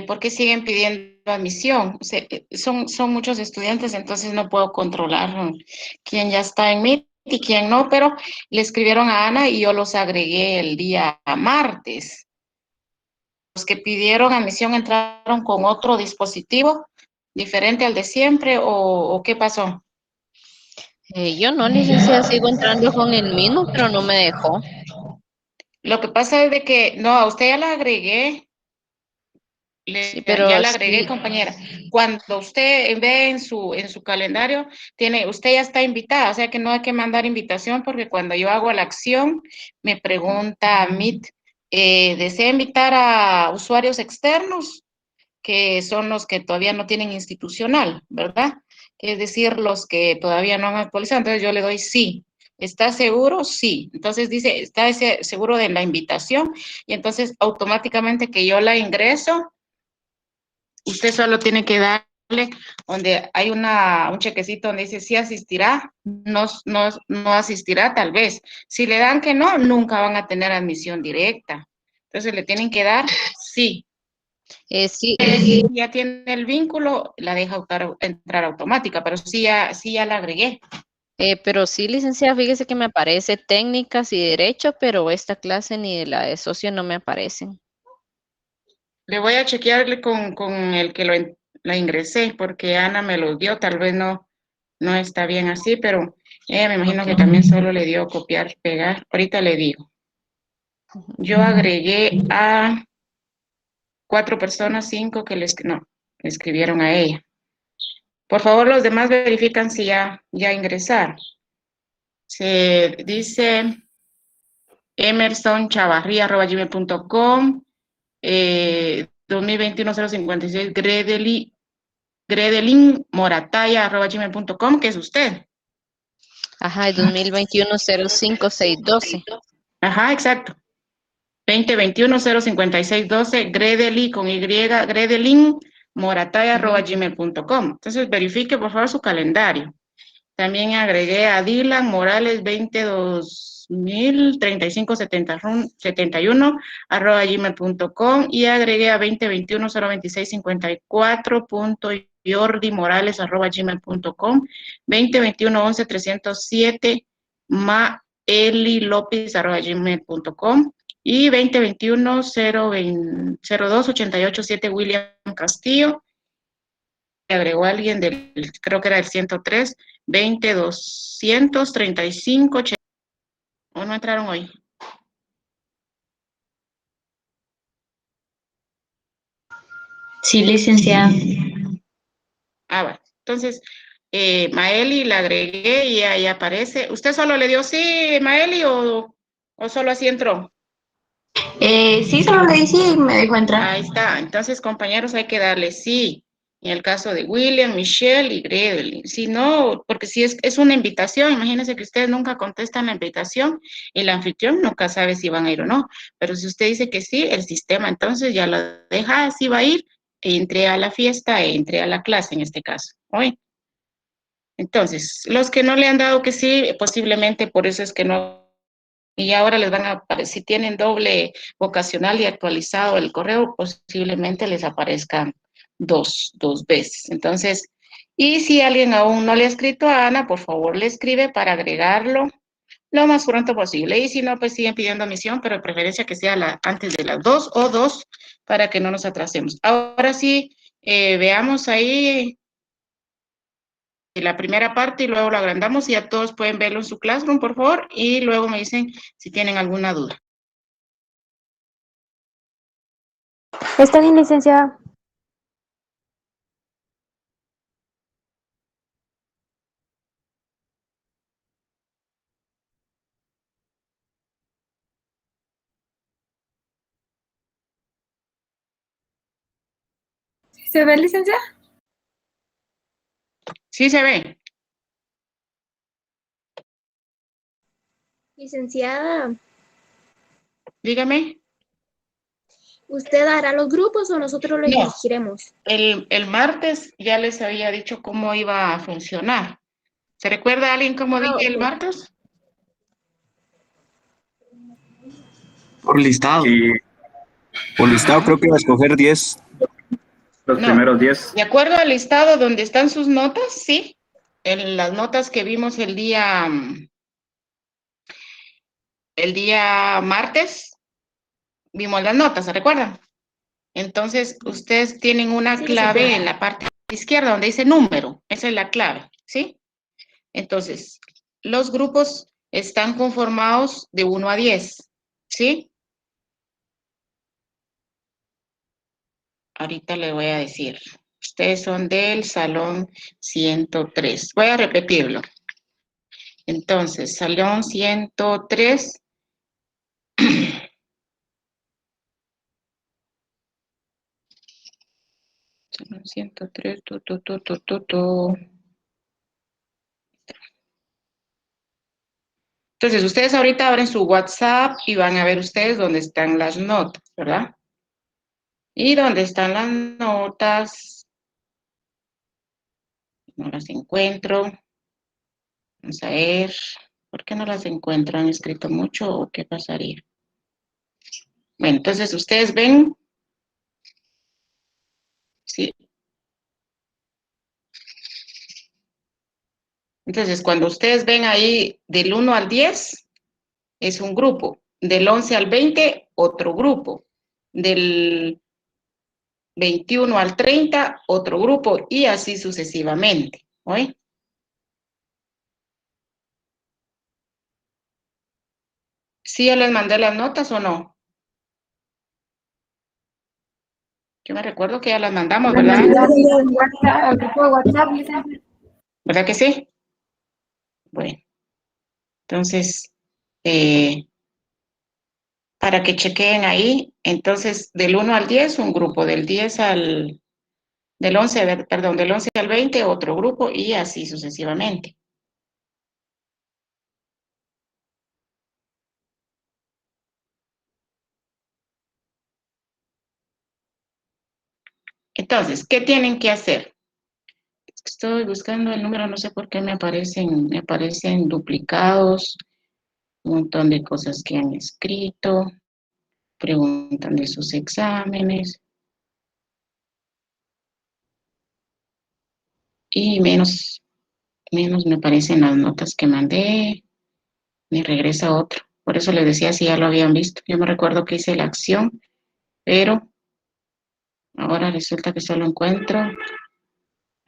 ¿por qué siguen pidiendo admisión? O sea, son muchos estudiantes, entonces no puedo controlar quién ya está en Meet y quién no, pero le escribieron a Ana y yo los agregué el día martes. Los que pidieron admisión entraron con otro dispositivo diferente al de siempre o ¿qué pasó? Yo no, licenciada, sigo entrando con el mismo, pero no me dejó. Lo que pasa es de que, no, a usted ya la agregué, Sí, ya pero la agregué, sí. compañera. Cuando usted ve en su calendario, usted ya está invitada, o sea que no hay que mandar invitación porque cuando yo hago la acción, me pregunta Meet, ¿desea invitar a usuarios externos? Que son los que todavía no tienen institucional, ¿verdad? Es decir, los que todavía no han actualizado. Entonces yo le doy sí. ¿Está seguro? Sí. Entonces dice, ¿está seguro de la invitación? Y entonces automáticamente que yo la ingreso, usted solo tiene que darle donde hay un chequecito donde dice sí asistirá, no asistirá tal vez. Si le dan que no, nunca van a tener admisión directa. Entonces le tienen que dar sí. Sí, Ya tiene el vínculo, la deja entrar automática, pero sí ya la agregué. pero sí, licenciada, fíjese que me aparece técnicas y derecho, pero esta clase ni de la de socio no me aparecen. Le voy a chequearle con el que la ingresé, porque Ana me lo dio, tal vez no está bien así, pero ella me imagino que también solo le dio copiar, pegar. Ahorita le digo. Yo agregué a 4 personas, 5 que no, le escribieron a ella. Por favor, los demás verifican si ya ingresaron. Se dice emersonchavarría@gmail.com, 2021-056, gredelinmorataya@gmail.com, que es usted. Ajá, el 2021-05612. Ajá, exacto. 2021-05612, Gredeli con Y, gredelinmorataya@gmail.com. Entonces verifique por favor su calendario. También agregué a Dylan Morales 22.035.71 @gmail.com y agregué a 2021-026.54 Morales @gmail.com, 2021-11-307 Maeli López @gmail.com y 2021-02-88-7 William Castillo. Agregó a alguien creo que era el 103, 20-235, ¿o no entraron hoy? Sí, licenciada. Bueno. Entonces, Maeli la agregué y ahí aparece. ¿Usted solo le dio sí, Maeli, o solo así entró? Sí, solo le dije y me dejó entrar. Ahí está. Entonces, compañeros, hay que darle sí. En el caso de William, Michelle y Gretel. Si no, porque si es una invitación, imagínense que ustedes nunca contestan la invitación y el anfitrión nunca sabe si van a ir o no. Pero si usted dice que sí, el sistema entonces ya lo deja, así va a ir, e entre a la fiesta, e entre a la clase en este caso. ¿Oye? Entonces, los que no le han dado que sí, posiblemente por eso es que no. Y ahora les van a aparecer, si tienen doble vocacional y actualizado el correo, posiblemente les aparezcan dos veces. Entonces, y si alguien aún no le ha escrito a Ana, por favor le escribe para agregarlo lo más pronto posible. Y si no, pues siguen pidiendo misión, pero de preferencia que sea antes de las 2 o 2 para que no nos atrasemos. Ahora sí, veamos ahí la primera parte y luego lo agrandamos y ya todos pueden verlo en su classroom, por favor, y luego me dicen si tienen alguna duda. Está bien, licenciada. ¿Se ve, licenciada? Sí se ve. Licenciada, Dígame. ¿usted hará los grupos o nosotros los No, dirigiremos? el martes ya les había dicho cómo iba a funcionar. ¿Se recuerda alguien cómo Ah, dije el ok. martes? Por listado. Ajá. Creo que iba a escoger 10. Los No. primeros 10. De acuerdo al listado donde están sus notas, sí. En las notas que vimos el día martes, vimos las notas, ¿se recuerdan? Entonces, ustedes tienen una Sí, clave sí. en la parte izquierda donde dice número. Esa es la clave, ¿sí? Entonces, los grupos están conformados de 1 a 10, ¿sí? Ahorita le voy a decir. Ustedes son del salón 103. Voy a repetirlo. Entonces, salón 103. Salón 103. Entonces, ustedes ahorita abren su WhatsApp y van a ver ustedes dónde están las notas, ¿verdad? Y dónde están las notas, no las encuentro. Vamos a ver, ¿por qué no las encuentro? ¿Han escrito mucho o qué pasaría? Bueno, entonces ustedes ven, sí. Entonces, cuando ustedes ven ahí del 1 al 10, es un grupo. Del 11 al 20, otro grupo. Del 21 al 30, otro grupo, y así sucesivamente. ¿Oye? ¿Sí ya les mandé las notas o no? Yo me recuerdo que ya las mandamos, ¿verdad? Al grupo de WhatsApp, licenciada. ¿Verdad que sí? Bueno, entonces, para que chequeen ahí, entonces del 1 al 10, un grupo, del 11, perdón, del 11 al 20, otro grupo, y así sucesivamente. Entonces, ¿qué tienen que hacer? Estoy buscando el número, no sé por qué me aparecen duplicados, un montón de cosas que han escrito, preguntan de sus exámenes, y menos me aparecen las notas que mandé, me regresa otro. Por eso les decía si ya lo habían visto. Yo me recuerdo que hice la acción, pero ahora resulta que solo encuentro.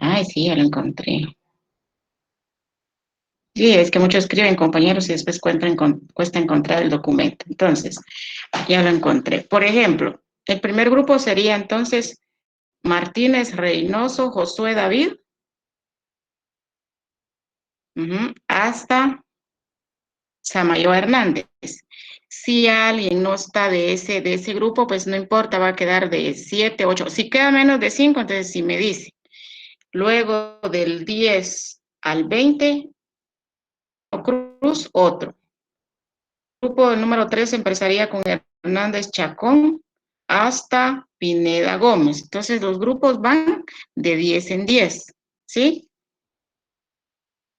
Ay, sí, ya lo encontré. Sí, es que muchos escriben compañeros y después cuesta encontrar el documento. Entonces, ya lo encontré. Por ejemplo, el primer grupo sería entonces Martínez, Reynoso, Josué, David, hasta Samayoa Hernández. Si alguien no está de ese grupo, pues no importa, va a quedar de 7, 8. Si queda menos de 5, entonces sí me dice. Luego del 10 al 20, Cruz, otro. Grupo número 3 empezaría con Hernández Chacón hasta Pineda Gómez. Entonces los grupos van de 10 en 10, ¿sí?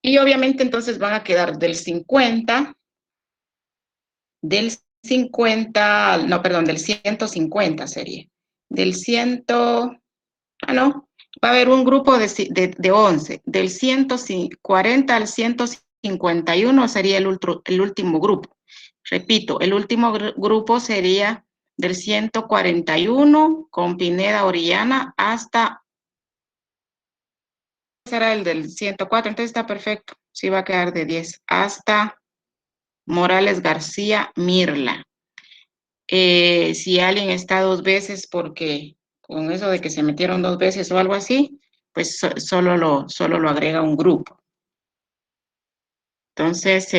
Y obviamente entonces van a quedar del 50, del 150 sería. Del 100, no, va a haber un grupo de 11. Del 140 al 151 sería el último grupo. Repito, el último grupo sería del 141 con Pineda Orellana hasta, será el del 104, entonces está perfecto, sí va a quedar de 10, hasta Morales García Mirla. Si alguien está 2 veces, porque con eso de que se metieron 2 veces o algo así, pues solo lo agrega un grupo. Entonces,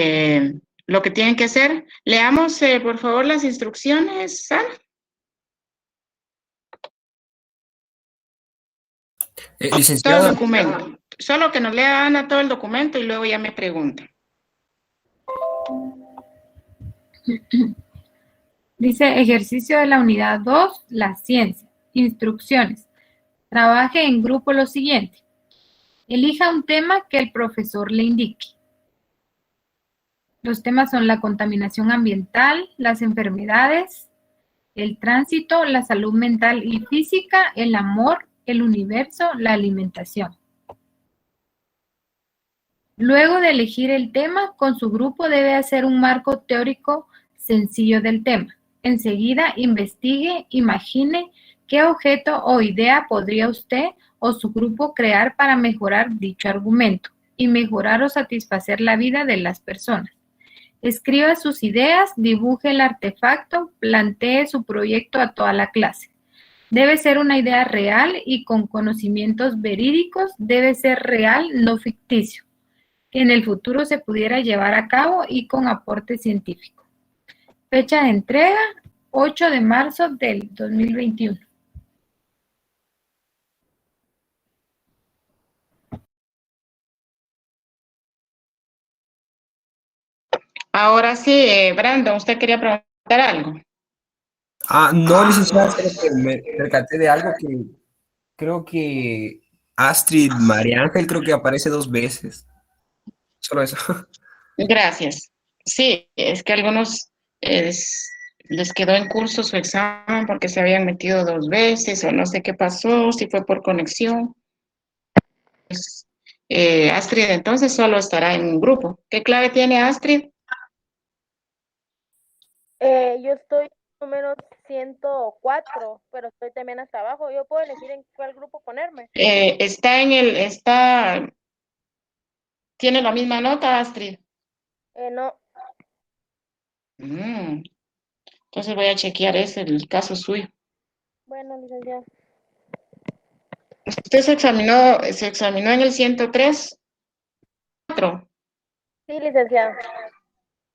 lo que tienen que hacer, leamos por favor las instrucciones, Ana. Todo el Licenciada, documento. Solo que nos lea Ana todo el documento y luego ya me pregunta. Dice ejercicio de la unidad 2, la ciencia. Instrucciones. Trabaje en grupo lo siguiente. Elija un tema que el profesor le indique. Los temas son la contaminación ambiental, las enfermedades, el tránsito, la salud mental y física, el amor el universo, la alimentación. Luego de elegir el tema, con su grupo debe hacer un marco teórico sencillo del tema. Enseguida investigue, imagine qué objeto o idea podría usted o su grupo crear para mejorar dicho argumento y mejorar o satisfacer la vida de las personas. Escriba sus ideas, dibuje el artefacto, plantee su proyecto a toda la clase. Debe ser una idea real y con conocimientos verídicos, debe ser real, no ficticio, que en el futuro se pudiera llevar a cabo y con aporte científico. Fecha de entrega, 8 de marzo del 2021. Ahora sí, Brandon, ¿usted quería preguntar algo? No, licenciada, solo que me percaté de algo que creo que Astrid María Ángel creo que aparece 2 veces. Solo eso. Gracias. Sí, es que a algunos les quedó en curso su examen porque se habían metido 2 veces o no sé qué pasó, si fue por conexión. Astrid entonces solo estará en un grupo. ¿Qué clave tiene Astrid? Yo estoy número 104, pero estoy también hasta abajo. Yo puedo elegir en cuál grupo ponerme. ¿Tiene la misma nota, Astrid? No, Entonces voy a chequear el caso suyo. bueno, licenciada. ¿Usted se examinó en el 103? Sí, licenciada.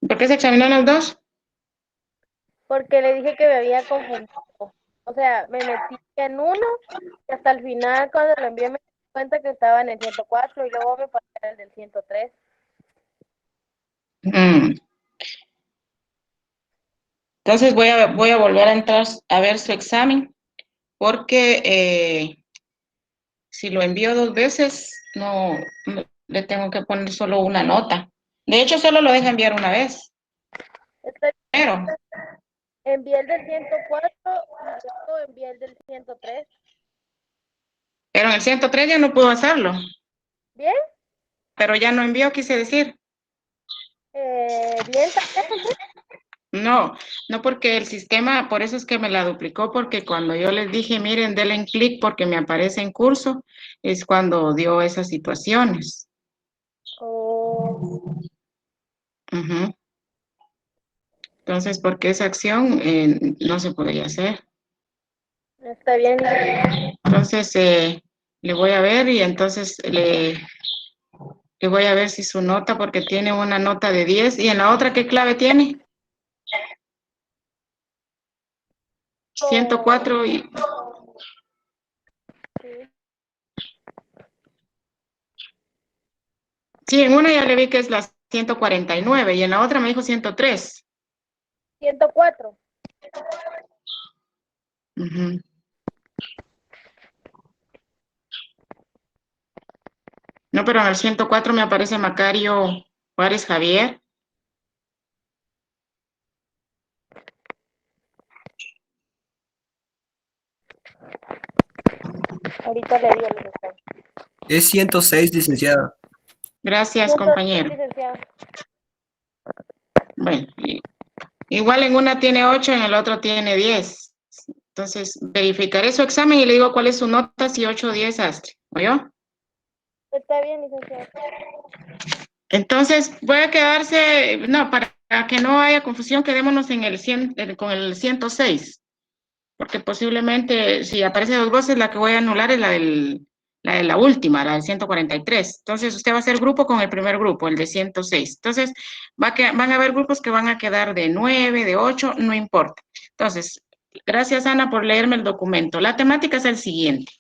¿Por qué se examinó en el 2? Porque le dije que me había confundido. O sea, me metí en uno y hasta el final cuando lo envié me di cuenta que estaba en el 104 y luego me pasé al del 103. Entonces voy a volver a entrar a ver su examen porque si lo envío 2 veces, no le tengo que poner solo una nota. De hecho, solo lo deja enviar una vez. Pero Envié el del 104 y luego envié el del 103. en el 103 ya no puedo hacerlo. ¿Bien? Pero ya no envió, quise decir. ¿Bien también? No porque el sistema, por eso es que me la duplicó, porque cuando yo les dije, miren, denle en clic porque me aparece en curso, es cuando dio esas situaciones. Entonces, porque esa acción no se podría hacer. Está bien. Entonces, le voy a ver y entonces le voy a ver si su nota, porque tiene una nota de 10. ¿Y en la otra qué clave tiene? 104 y... Sí, en una ya le vi que es la 149 y en la otra me dijo 103. 104. No, pero en el 104 me aparece Macario Juárez Javier. Ahorita le digo, licenciada. Es 106, licenciada. Gracias, compañero. Licenciada. Bueno, igual en una tiene 8, en el otro tiene 10. Entonces, verificaré su examen y le digo cuál es su nota, si 8 o 10, Astrid. ¿Oyó? Está bien, licenciada. Entonces, voy a quedarse, no, para que no haya confusión, quedémonos en el 100, con el 106. Porque posiblemente, si aparece 2 voces, la que voy a anular es la de la última, la del 143. Entonces, usted va a hacer grupo con el primer grupo, el de 106. Entonces, van a haber grupos que van a quedar de 9, de 8, no importa. Entonces, gracias, Ana, por leerme el documento. La temática es el siguiente.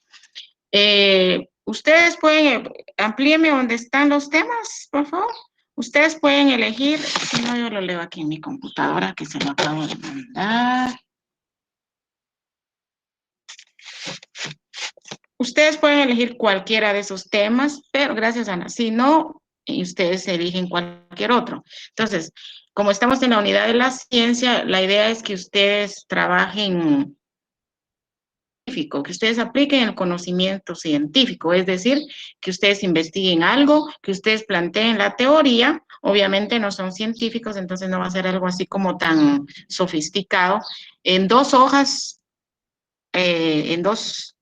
Ustedes pueden, amplíeme donde están los temas, por favor. Ustedes pueden elegir, si no, yo lo leo aquí en mi computadora, que se lo acabo de mandar. Ustedes pueden elegir cualquiera de esos temas, pero gracias, Ana. Si no, ustedes eligen cualquier otro. Entonces, como estamos en la unidad de la ciencia, la idea es que ustedes trabajen científico, que ustedes apliquen el conocimiento científico, es decir, que ustedes investiguen algo, que ustedes planteen la teoría, obviamente no son científicos, entonces no va a ser algo así como tan sofisticado. En 2 hojas, en dos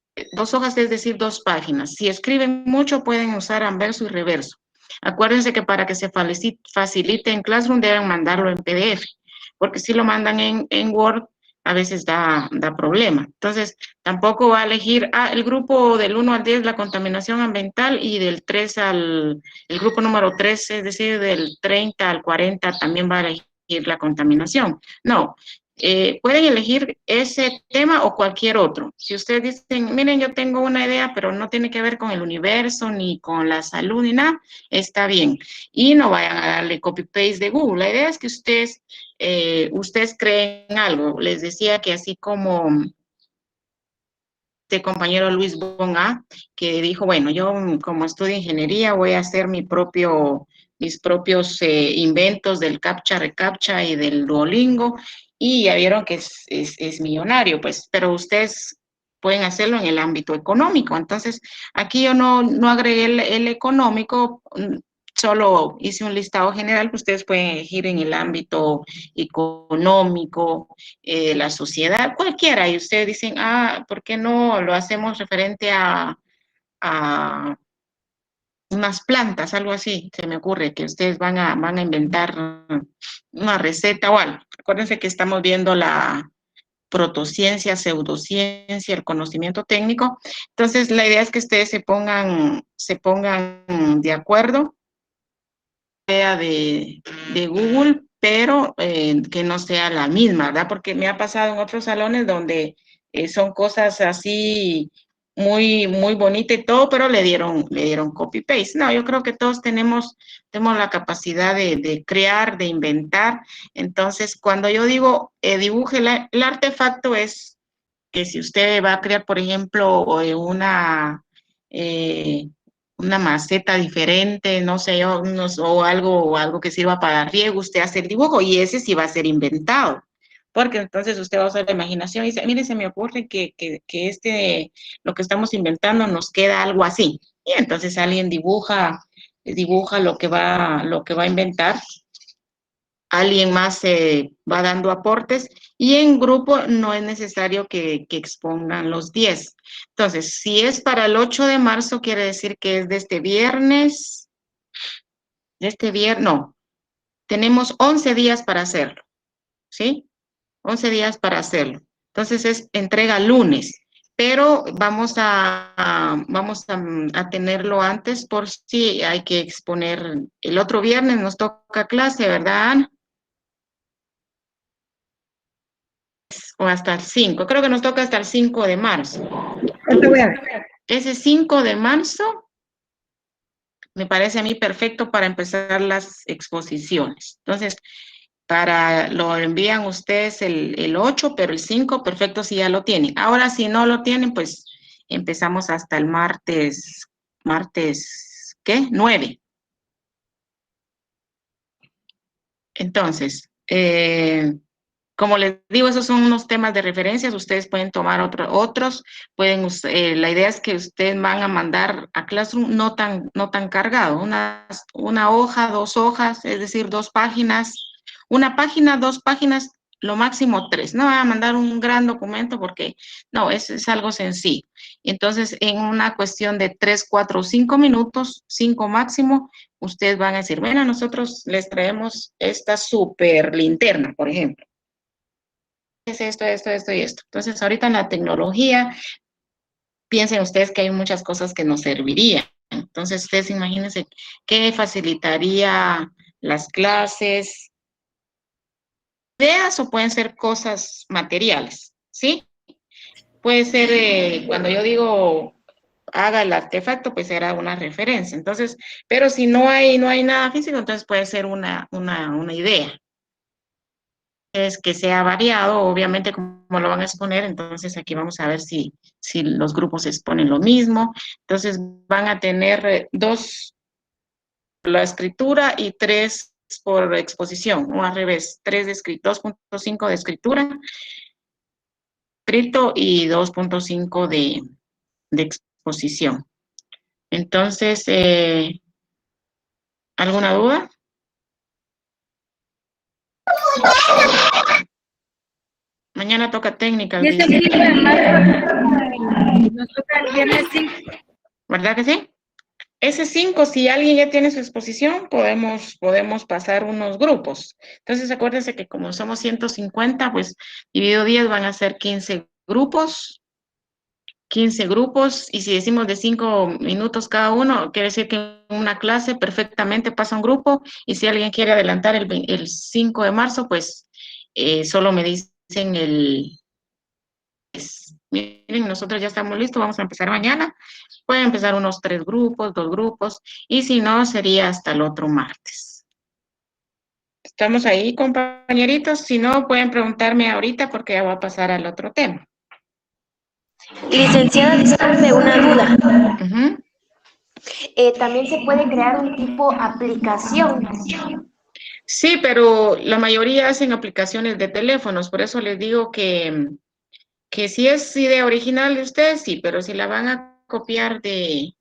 hojas, es decir, 2 páginas. Si escriben mucho, pueden usar anverso y reverso. Acuérdense que para que se facilite en Classroom deben mandarlo en PDF, porque si lo mandan en Word, a veces da problema. Entonces, tampoco va a elegir el grupo del 1 al 10, la contaminación ambiental, y del 3 el grupo número 3, es decir, del 30 al 40, también va a elegir la contaminación. No, pueden elegir ese tema o cualquier otro. Si ustedes dicen, miren, yo tengo una idea, pero no tiene que ver con el universo, ni con la salud, ni nada, está bien. Y no vayan a darle copy-paste de Google. La idea es que ustedes creen algo. Les decía que así como este compañero Luis Bonga, que dijo, bueno, yo como estudio ingeniería voy a hacer mis propios inventos del CAPTCHA, ReCAPTCHA y del Duolingo, y ya vieron que es millonario, pues, pero ustedes pueden hacerlo en el ámbito económico. Entonces, aquí yo no agregué el económico, solo hice un listado general que ustedes pueden elegir en el ámbito económico, la sociedad, cualquiera, y ustedes dicen, ¿por qué no lo hacemos referente a unas plantas, algo así? Se me ocurre que ustedes van a inventar una receta o algo. Acuérdense que estamos viendo la protociencia, pseudociencia, el conocimiento técnico. Entonces, la idea es que ustedes se pongan de acuerdo de Google, pero que no sea la misma, ¿verdad? Porque me ha pasado en otros salones donde son cosas así muy, muy bonitas y todo, pero le dieron copy-paste. No, yo creo que todos tenemos la capacidad de crear, de inventar. Entonces, cuando yo digo dibuje el artefacto, es que si usted va a crear, por ejemplo, una maceta diferente, no sé, o algo que sirva para riego, usted hace el dibujo y ese sí va a ser inventado. Porque entonces usted va a usar la imaginación y dice, mire, se me ocurre que lo que estamos inventando nos queda algo así. Y entonces alguien dibuja lo que va a inventar, alguien más va dando aportes, y en grupo no es necesario que expongan los 10. Entonces, si es para el 8 de marzo, quiere decir que es de este viernes, no, tenemos 11 días para hacerlo, ¿sí? 11 días para hacerlo. Entonces, es entrega lunes, pero vamos a tenerlo antes por si hay que exponer. El otro viernes nos toca clase, ¿verdad, Ana? O hasta el 5, creo que nos toca hasta el 5 de marzo. Ese 5 de marzo me parece a mí perfecto para empezar las exposiciones. Entonces, lo envían ustedes el 8, pero el 5, perfecto si ya lo tienen. Ahora, si no lo tienen, pues empezamos hasta el martes, ¿qué? 9. Entonces, como les digo, esos son unos temas de referencias, ustedes pueden tomar otros, la idea es que ustedes van a mandar a Classroom no tan cargado, una hoja, 2 hojas, es decir, 2 páginas, una página, 2 páginas, lo máximo 3, no van a mandar un gran documento porque no, es algo sencillo. Entonces, en una cuestión de 3, 4, 5 minutos, 5 máximo, ustedes van a decir, bueno, nosotros les traemos esta super linterna, por ejemplo. Es esto y esto. Entonces, ahorita en la tecnología, piensen ustedes que hay muchas cosas que nos servirían. Entonces, ustedes imagínense qué facilitaría las clases, ideas, o pueden ser cosas materiales, ¿sí? Puede ser, cuando yo digo haga el artefacto, pues será una referencia. Entonces, pero si no hay nada físico, entonces puede ser una idea. Es que sea variado, obviamente como lo van a exponer, entonces aquí vamos a ver si los grupos exponen lo mismo. Entonces van a tener 2 por la escritura y 3 por exposición, o al revés, 2.5 de escritura escrito y 2.5 de exposición. Entonces, ¿alguna duda? Mañana toca técnica. Y este 5 de marzo nos toca el viernes 5. ¿Verdad que sí? Ese 5, si alguien ya tiene su exposición, podemos pasar unos grupos. Entonces, acuérdense que como somos 150, pues dividido 10 van a ser 15 grupos. 15 grupos, y si decimos de 5 minutos cada uno, quiere decir que en una clase perfectamente pasa un grupo, y si alguien quiere adelantar el 5 de marzo, pues solo me dicen miren, nosotros ya estamos listos, vamos a empezar mañana. Pueden empezar unos 3 grupos, 2 grupos, y si no, sería hasta el otro martes. ¿Estamos ahí, compañeritos? Si no, pueden preguntarme ahorita porque ya voy a pasar al otro tema. Licenciada, disculpe una duda. Uh-huh. También se puede crear un tipo aplicación. Sí, pero la mayoría hacen aplicaciones de teléfonos, por eso les digo que si es idea original de ustedes, sí, pero si la van a copiar de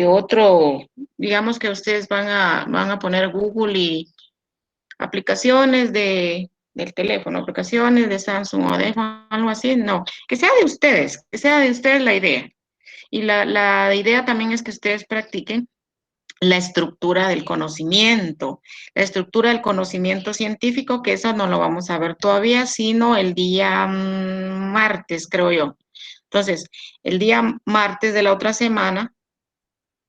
otro, digamos que ustedes van a poner Google y aplicaciones del teléfono, aplicaciones de Samsung o de algo así, no, que sea de ustedes la idea. Y la idea también es que ustedes practiquen la estructura del conocimiento científico, que eso no lo vamos a ver todavía, sino el día martes, creo yo. Entonces, el día martes de la otra semana,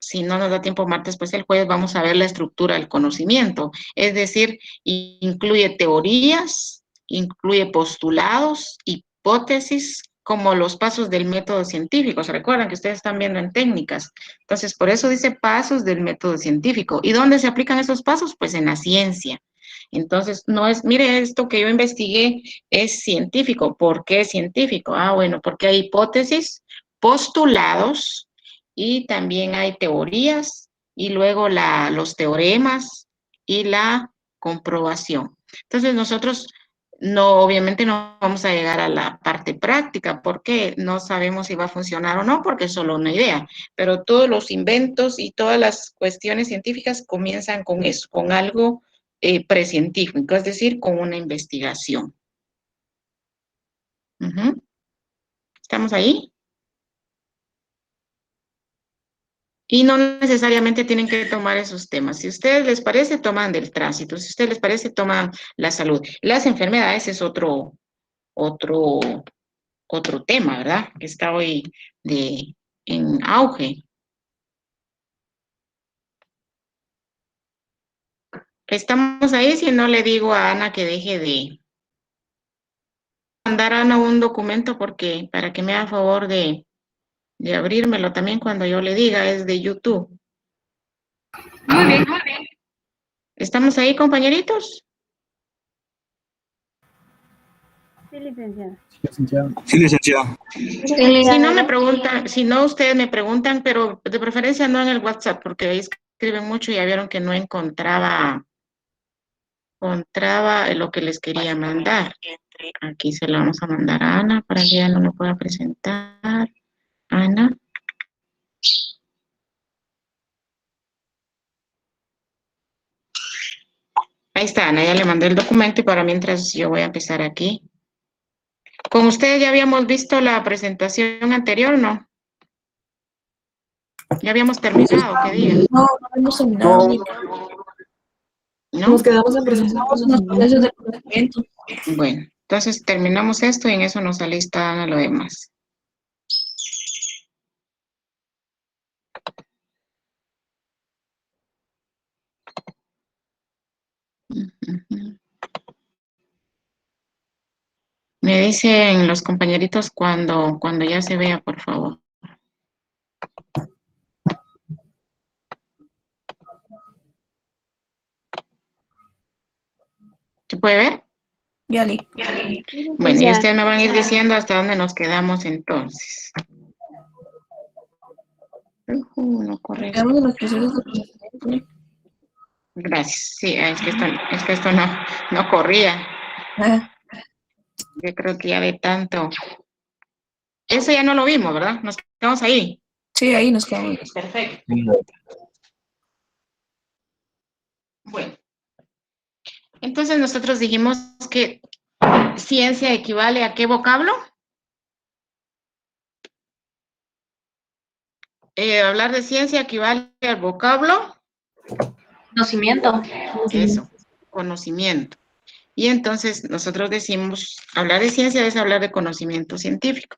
si no nos da tiempo martes, pues el jueves vamos a ver la estructura del conocimiento. Es decir, incluye teorías, incluye postulados, hipótesis, como los pasos del método científico. ¿Se recuerdan que ustedes están viendo en técnicas? Entonces, por eso dice pasos del método científico. ¿Y dónde se aplican esos pasos? Pues en la ciencia. Entonces, no es, mire, esto que yo investigué es científico. ¿Por qué es científico? Ah, bueno, porque hay hipótesis, postulados, y también hay teorías, y luego los teoremas y la comprobación. Entonces, nosotros obviamente no vamos a llegar a la parte práctica porque no sabemos si va a funcionar o no, porque es solo una idea, pero todos los inventos y todas las cuestiones científicas comienzan con eso, con algo precientífico, es decir, con una investigación. ¿Estamos ahí? Y no necesariamente tienen que tomar esos temas. Si a ustedes les parece, toman del tránsito. Si a ustedes les parece, toman la salud. Las enfermedades es otro tema, ¿verdad? Que está hoy en auge. Estamos ahí, si no le digo a Ana que deje de mandar a Ana un documento para que me haga favor de abrírmelo también cuando yo le diga, es de YouTube. Muy bien, muy bien. ¿Estamos ahí, compañeritos? Sí, licenciada. Sí, licenciada. Si no me preguntan, si no ustedes me preguntan, pero de preferencia no en el WhatsApp, porque ahí escriben mucho y ya vieron que no encontraba lo que les quería mandar. Aquí se lo vamos a mandar a Ana para que ella no me pueda presentar. Ana. Ahí está, Ana, ya le mandé el documento y para mientras yo voy a empezar aquí. ¿Con ustedes ya habíamos visto la presentación anterior o no? Ya habíamos terminado, ¿qué día? No, no hemos terminado. ¿No? Nos quedamos en presentación de los procesos de conocimiento. Bueno, entonces terminamos esto y en eso nos alista Ana lo demás. Me dicen los compañeritos cuando ya se vea, por favor. ¿Se puede ver? Ya, Li. Bueno, y ustedes me van a ir diciendo hasta dónde nos quedamos entonces. No corre. Quedamos en los procesos de conocimiento. Gracias. Sí, es que esto no corría. Ah. Yo creo que ya de tanto. Eso ya no lo vimos, ¿verdad? Nos quedamos ahí. Sí, ahí nos quedamos. Perfecto. Bueno. Entonces nosotros dijimos que ciencia equivale a ¿qué vocablo? Hablar de ciencia equivale al vocablo. Conocimiento. Eso, conocimiento. Y entonces nosotros decimos, hablar de ciencia es hablar de conocimiento científico.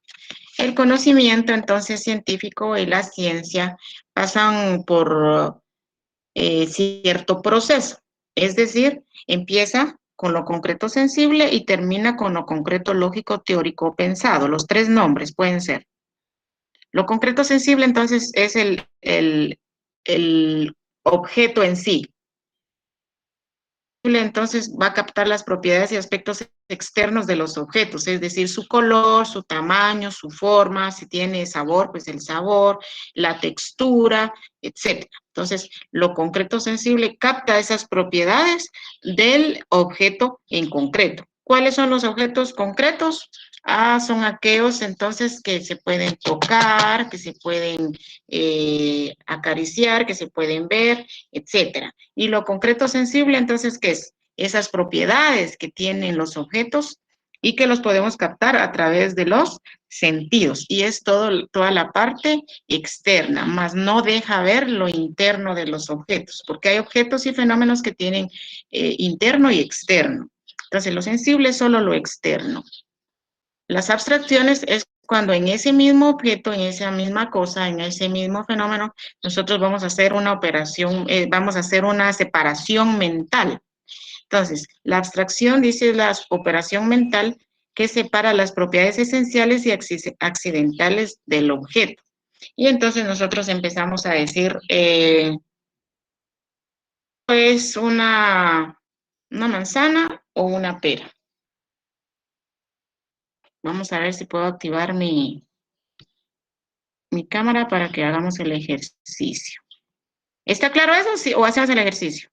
El conocimiento entonces científico y la ciencia pasan por cierto proceso. Es decir, empieza con lo concreto sensible y termina con lo concreto lógico, teórico, pensado. Los tres nombres pueden ser. Lo concreto sensible entonces es el objeto en sí. Entonces va a captar las propiedades y aspectos externos de los objetos, es decir, su color, su tamaño, su forma, si tiene sabor, pues el sabor, la textura, etc. Entonces, lo concreto sensible capta esas propiedades del objeto en concreto. ¿Cuáles son los objetos concretos? Son aquellos entonces que se pueden tocar, que se pueden acariciar, que se pueden ver, etcétera. Y lo concreto sensible, entonces, ¿qué es? Esas propiedades que tienen los objetos y que los podemos captar a través de los sentidos. Y es toda la parte externa, más no deja ver lo interno de los objetos, porque hay objetos y fenómenos que tienen interno y externo. Entonces, lo sensible es solo lo externo. Las abstracciones es cuando en ese mismo objeto, en esa misma cosa, en ese mismo fenómeno, nosotros vamos a hacer una operación, vamos a hacer una separación mental. Entonces, la abstracción dice la operación mental que separa las propiedades esenciales y accidentales del objeto. Y entonces nosotros empezamos a decir, pues una manzana o una pera. Vamos a ver si puedo activar mi cámara para que hagamos el ejercicio. ¿Está claro eso sí, o hacemos el ejercicio?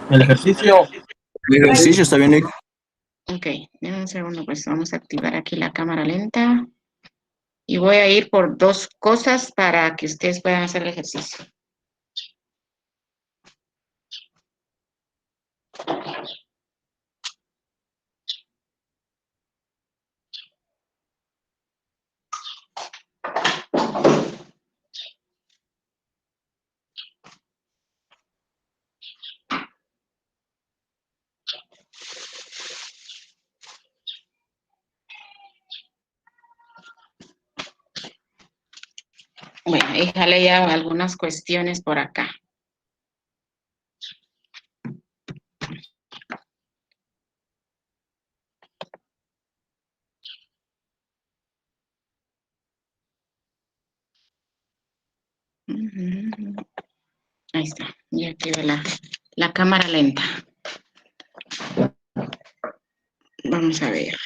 El ejercicio. El ejercicio está bien, Nick. Ok, denme un segundo, pues vamos a activar aquí la cámara lenta. Y voy a ir por dos cosas para que ustedes puedan hacer el ejercicio. Bueno, déjale ya algunas cuestiones por acá. Ahí está, ya activé la cámara lenta. Vamos a ver.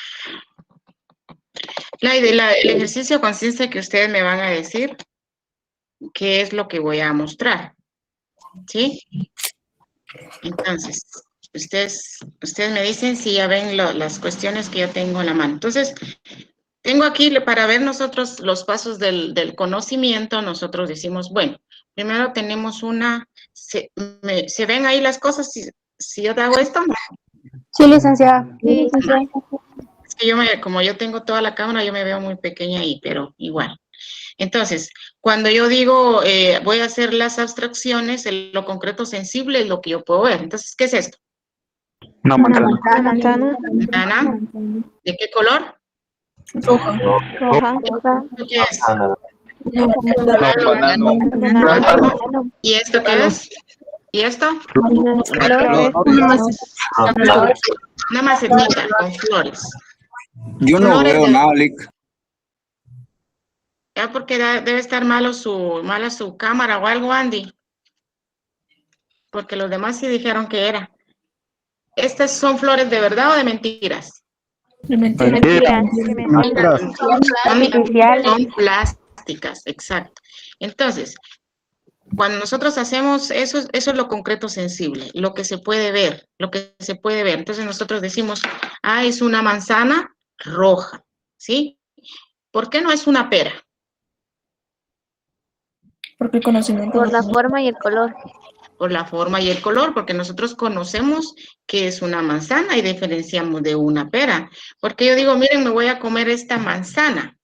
El ejercicio consiste en que ustedes me van a decir qué es lo que voy a mostrar. ¿Sí? Entonces, ustedes me dicen si ya ven las cuestiones que yo tengo en la mano. Entonces, tengo aquí para ver nosotros los pasos del conocimiento. Nosotros decimos, bueno, primero tenemos ¿se ven ahí las cosas si yo te hago esto? Sí, licenciada. Sí, licenciada. Es que como yo tengo toda la cámara, yo me veo muy pequeña ahí, pero igual. Entonces, cuando yo digo voy a hacer las abstracciones, lo concreto sensible es lo que yo puedo ver. Entonces, ¿qué es esto? Una manzana. ¿Manzana? ¿De qué color? Roja. ¿Qué es? ¿Y esto qué es? ¿Y esto? Una macetita con flores. Yo no veo nada, Lick. Ya porque debe estar mala su cámara o algo, Andy. Porque los demás sí dijeron que era. ¿Estas son flores de verdad o de mentiras? De mentiras. Son plásticas, exacto. Entonces, Cuando nosotros hacemos eso, eso es lo concreto sensible, lo que se puede ver, lo que se puede ver. Entonces nosotros decimos, ah, es una manzana roja, ¿sí? ¿Por qué no es una pera? Porque el conocimiento Por la forma y el color. Por la forma y el color, porque nosotros conocemos que es una manzana y diferenciamos de una pera. Porque yo digo, miren, me voy a comer esta manzana.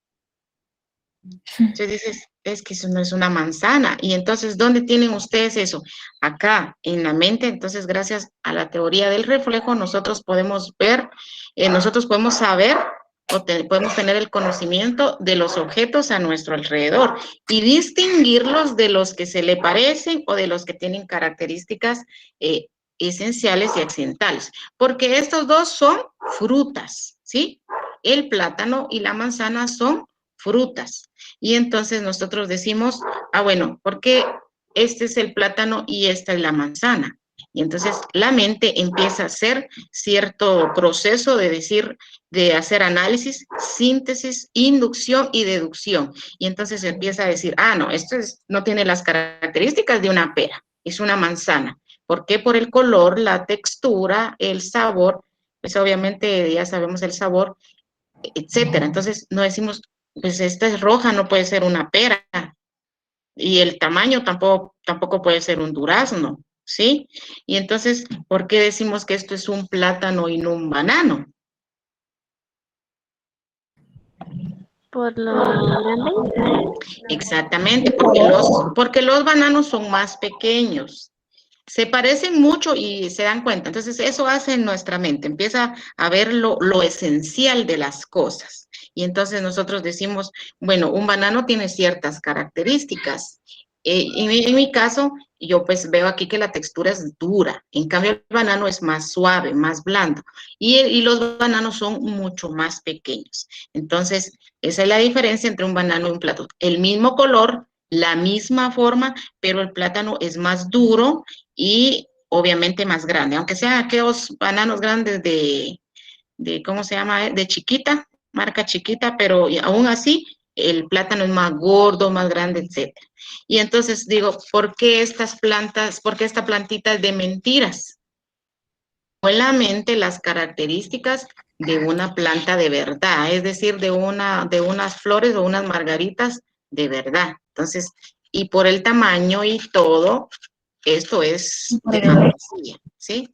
Entonces dices, es que eso no es una manzana. Y entonces, ¿dónde tienen ustedes eso? Acá, en la mente. Entonces, gracias a la teoría del reflejo, nosotros podemos ver, nosotros podemos saber o podemos tener el conocimiento de los objetos a nuestro alrededor y distinguirlos de los que se le parecen o de los que tienen características esenciales y accidentales. Porque estos dos son frutas, ¿sí? El plátano y la manzana son frutas. Y entonces nosotros decimos, ah, bueno, ¿por qué este es el plátano y esta es la manzana? Y entonces la mente empieza a hacer cierto proceso de decir, de hacer análisis, síntesis, inducción y deducción. Y entonces empieza a decir, ah, no, esto no tiene las características de una pera, es una manzana. ¿Por qué? Por el color, la textura, el sabor, pues obviamente ya sabemos el sabor, etcétera. Entonces no decimos, pues esta es roja, no puede ser una pera. Y el tamaño tampoco puede ser un durazno, ¿sí? Y entonces, ¿por qué decimos que esto es un plátano y no un banano? Por lo grande. Exactamente, porque los bananos son más pequeños. Se parecen mucho y se dan cuenta. Entonces, eso hace en nuestra mente. Empieza a ver lo esencial de las cosas. Y entonces nosotros decimos, bueno, un banano tiene ciertas características. En mi caso, yo pues veo aquí que la textura es dura. En cambio, el banano es más suave, más blando. Y los bananos son mucho más pequeños. Entonces, esa es la diferencia entre un banano y un plátano. El mismo color, la misma forma, pero el plátano es más duro y obviamente más grande, aunque sean aquellos bananos grandes ¿cómo se llama? De chiquita, marca chiquita, pero aún así el plátano es más gordo, más grande, etcétera. Y entonces digo, ¿por qué estas plantas, por qué esta plantita es de mentiras? En la mente las características de una planta de verdad, es decir, de unas flores o unas margaritas de verdad. Entonces, y por el tamaño y todo, esto es de fantasía, ¿sí?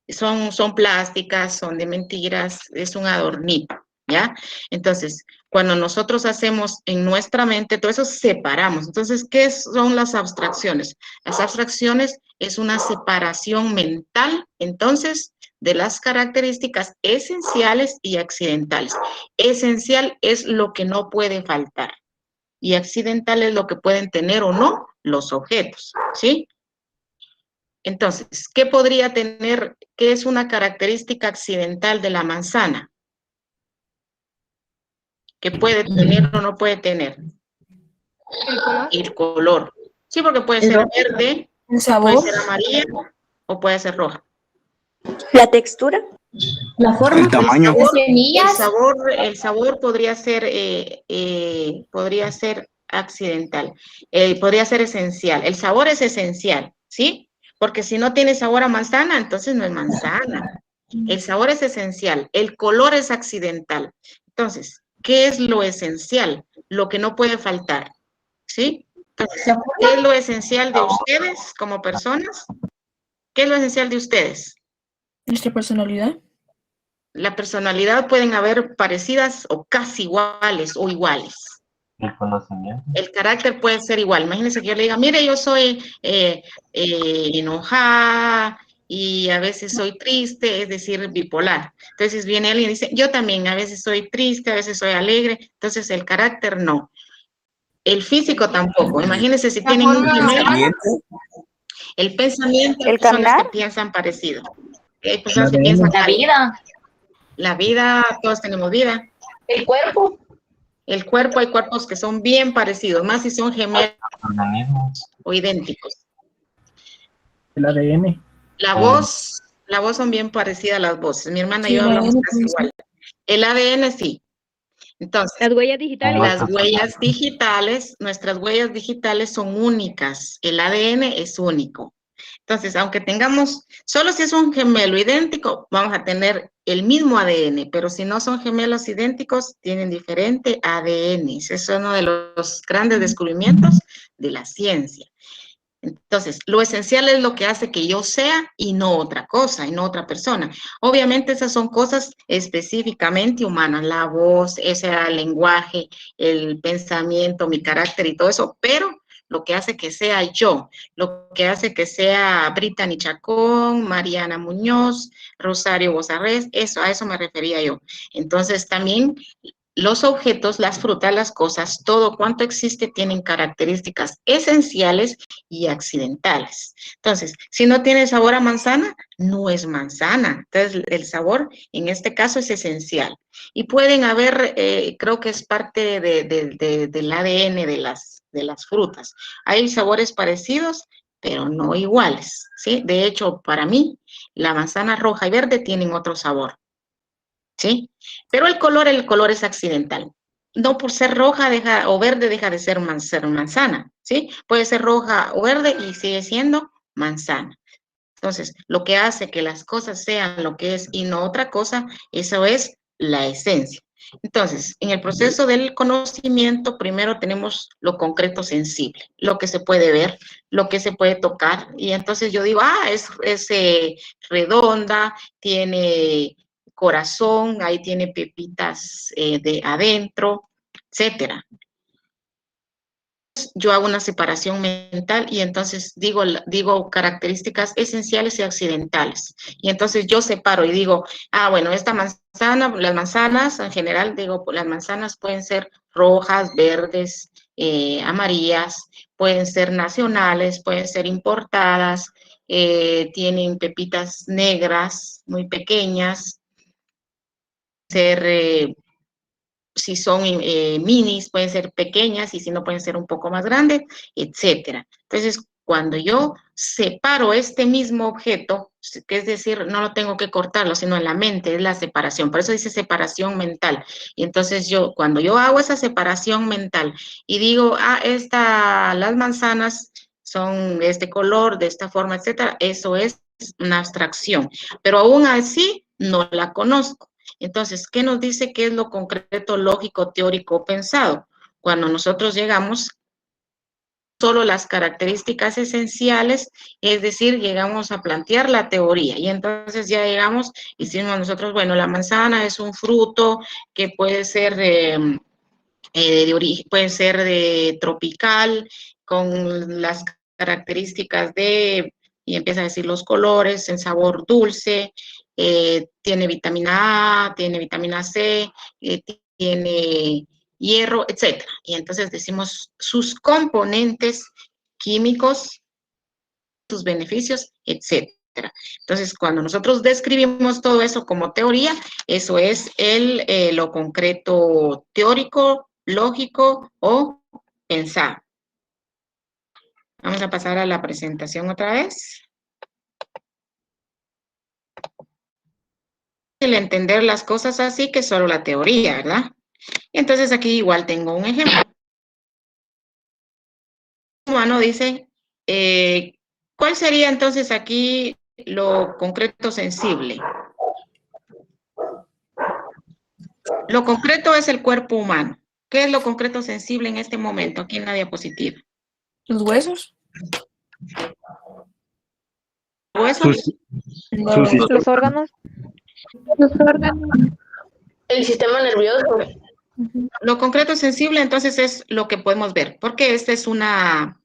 Son plásticas, son de mentiras, es un adornito, ¿ya? Entonces, cuando nosotros hacemos en nuestra mente, todo eso separamos. Entonces, ¿qué son las abstracciones? Las abstracciones es una separación mental, entonces, de las características esenciales y accidentales. Esencial es lo que no puede faltar y accidental es lo que pueden tener o no los objetos, ¿sí? Entonces, ¿qué podría tener, qué es una característica accidental de la manzana? ¿Qué puede tener o no puede tener? El color. El color. Sí, porque puede ser verde, el sabor, puede ser amarilla o puede ser roja. La textura. la forma, El tamaño. El sabor podría ser accidental, podría ser esencial. El sabor es esencial, ¿sí? Porque si no tiene sabor a manzana, entonces no es manzana. El sabor es esencial, el color es accidental. Entonces, ¿qué es lo esencial? Lo que no puede faltar, ¿sí? Entonces, ¿qué es lo esencial de ustedes como personas? ¿Qué es lo esencial de ustedes? nuestra personalidad. La personalidad pueden haber parecidas o casi iguales o iguales. El conocimiento. El carácter puede ser igual. Imagínense que yo le diga, mire, yo soy enojada y a veces soy triste, es decir, bipolar. Entonces viene alguien y dice, yo también a veces soy triste, a veces soy alegre. Entonces el carácter no. El físico tampoco. Imagínense si tienen un gemelo. El pensamiento, hay personas que piensan parecido. Hay personas que piensan La vida. La vida, todos tenemos vida. El cuerpo. El cuerpo, hay cuerpos que son bien parecidos, más si son gemelos o idénticos. El ADN. La voz son bien parecidas las voces. Mi hermana y yo hablamos casi igual. El ADN sí. Entonces, Las huellas digitales. las huellas digitales, nuestras huellas digitales son únicas. El ADN es único. Entonces, aunque tengamos, solo si es un gemelo idéntico, vamos a tener el mismo ADN, pero si no son gemelos idénticos, tienen diferente ADN. Ese es uno de los grandes descubrimientos de la ciencia. Entonces, lo esencial es lo que hace que yo sea y no otra cosa, y no otra persona. Obviamente esas son cosas específicamente humanas, la voz, ese era el lenguaje, el pensamiento, mi carácter y todo eso, pero lo que hace que sea yo, lo que hace que sea Brittany Chacón, Mariana Muñoz, Rosario Bozarrés, eso, a eso me refería yo. Entonces, también los objetos, las frutas, las cosas, todo cuanto existe tienen características esenciales y accidentales. Entonces, si no tiene sabor a manzana, no es manzana. Entonces, el sabor en este caso es esencial. Y pueden haber, creo que es parte del ADN de las frutas. Hay sabores parecidos, pero no iguales, ¿sí? De hecho, para mí, la manzana roja y verde tienen otro sabor. ¿Sí? Pero el color es accidental. No por ser roja o verde deja de ser manzana, ¿sí? Puede ser roja o verde y sigue siendo manzana. Entonces, lo que hace que las cosas sean lo que es y no otra cosa, eso es la esencia. Entonces, en el proceso del conocimiento, primero tenemos lo concreto sensible, lo que se puede ver, lo que se puede tocar, y entonces yo digo, es redonda, tiene corazón, ahí tiene pepitas de adentro, etcétera. Yo hago una separación mental y entonces digo características esenciales y accidentales. Y entonces yo separo y digo, bueno, esta manzana, las manzanas en general, digo, las manzanas pueden ser rojas, verdes, amarillas, pueden ser nacionales, pueden ser importadas, tienen pepitas negras muy pequeñas, ser si son minis, pueden ser pequeñas, y si no, pueden ser un poco más grandes, etcétera. Entonces, cuando yo separo este mismo objeto, que es decir, no lo tengo que cortarlo, sino en la mente, es la separación. Por eso dice separación mental. Y entonces cuando yo hago esa separación mental y digo, las manzanas son de este color, de esta forma, etcétera, eso es una abstracción. Pero aún así, no la conozco. Entonces, ¿qué nos dice qué es lo concreto, lógico, teórico pensado? Cuando nosotros llegamos solo las características esenciales, es decir, llegamos a plantear la teoría y entonces ya llegamos y decimos nosotros, bueno, la manzana es un fruto que puede ser de origen, puede ser de tropical, con las características y empieza a decir los colores, en sabor dulce, tiene vitamina A, tiene vitamina C, tiene hierro, etcétera. Y entonces decimos sus componentes químicos, sus beneficios, etcétera. Entonces, cuando nosotros describimos todo eso como teoría, eso es lo concreto teórico, lógico o pensado. Vamos a pasar a la presentación otra vez. El entender las cosas así que solo la teoría, ¿verdad? Entonces aquí igual tengo un ejemplo. Humano dice, ¿cuál sería entonces aquí lo concreto sensible? Lo concreto es el cuerpo humano. ¿Qué es lo concreto sensible en este momento, aquí en la diapositiva? ¿Los huesos? ¿Huesos? Los órganos. Los órganos. El sistema nervioso. Lo concreto sensible, entonces, es lo que podemos ver, porque esta es una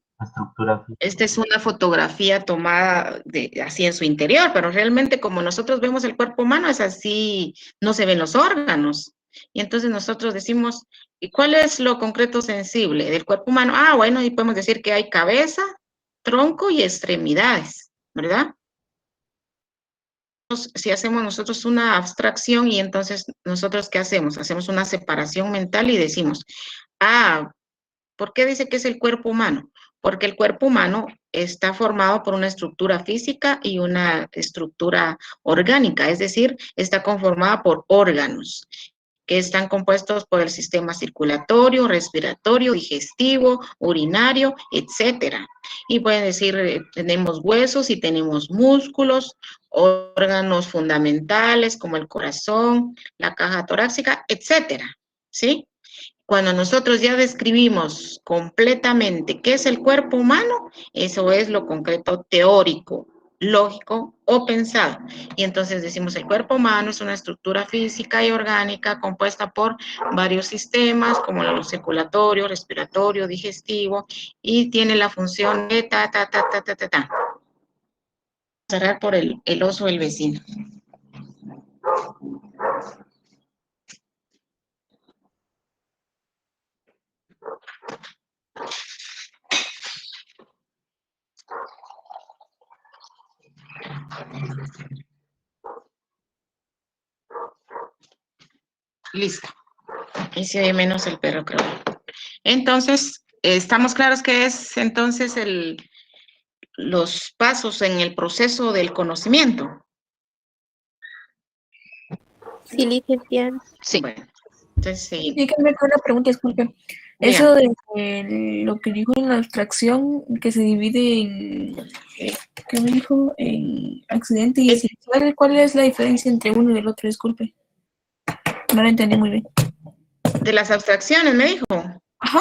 fotografía tomada así en su interior, pero realmente como nosotros vemos el cuerpo humano es así, no se ven los órganos. Y entonces nosotros decimos, ¿y cuál es lo concreto sensible del cuerpo humano? Bueno, y podemos decir que hay cabeza, tronco y extremidades, ¿verdad? Si hacemos nosotros una abstracción y entonces nosotros ¿qué hacemos? Hacemos una separación mental y decimos, ¿por qué dice que es el cuerpo humano? Porque el cuerpo humano está formado por una estructura física y una estructura orgánica, es decir, está conformada por órganos. que están compuestos por el sistema circulatorio, respiratorio, digestivo, urinario, etcétera. Y pueden decir, tenemos huesos y tenemos músculos, órganos fundamentales como el corazón, la caja torácica, etcétera, ¿sí? Cuando nosotros ya describimos completamente qué es el cuerpo humano, eso es lo concreto teórico, lógico o pensado. Y entonces decimos el cuerpo humano es una estructura física y orgánica compuesta por varios sistemas como el circulatorio, respiratorio, digestivo y tiene la función de cerrar por el oso del vecino. Listo. Y se oye menos el perro, creo. Entonces, ¿estamos claros qué es entonces los pasos en el proceso del conocimiento? Sí, licenciada. Sí. Bueno, entonces Sí, que me quedó una pregunta, disculpe. Eso de lo que dijo en la abstracción, que se divide en, ¿qué me dijo? En accidente y esencial, ¿cuál es la diferencia entre uno y el otro? Disculpe. No lo entendí muy bien. De las abstracciones, me dijo. Ajá.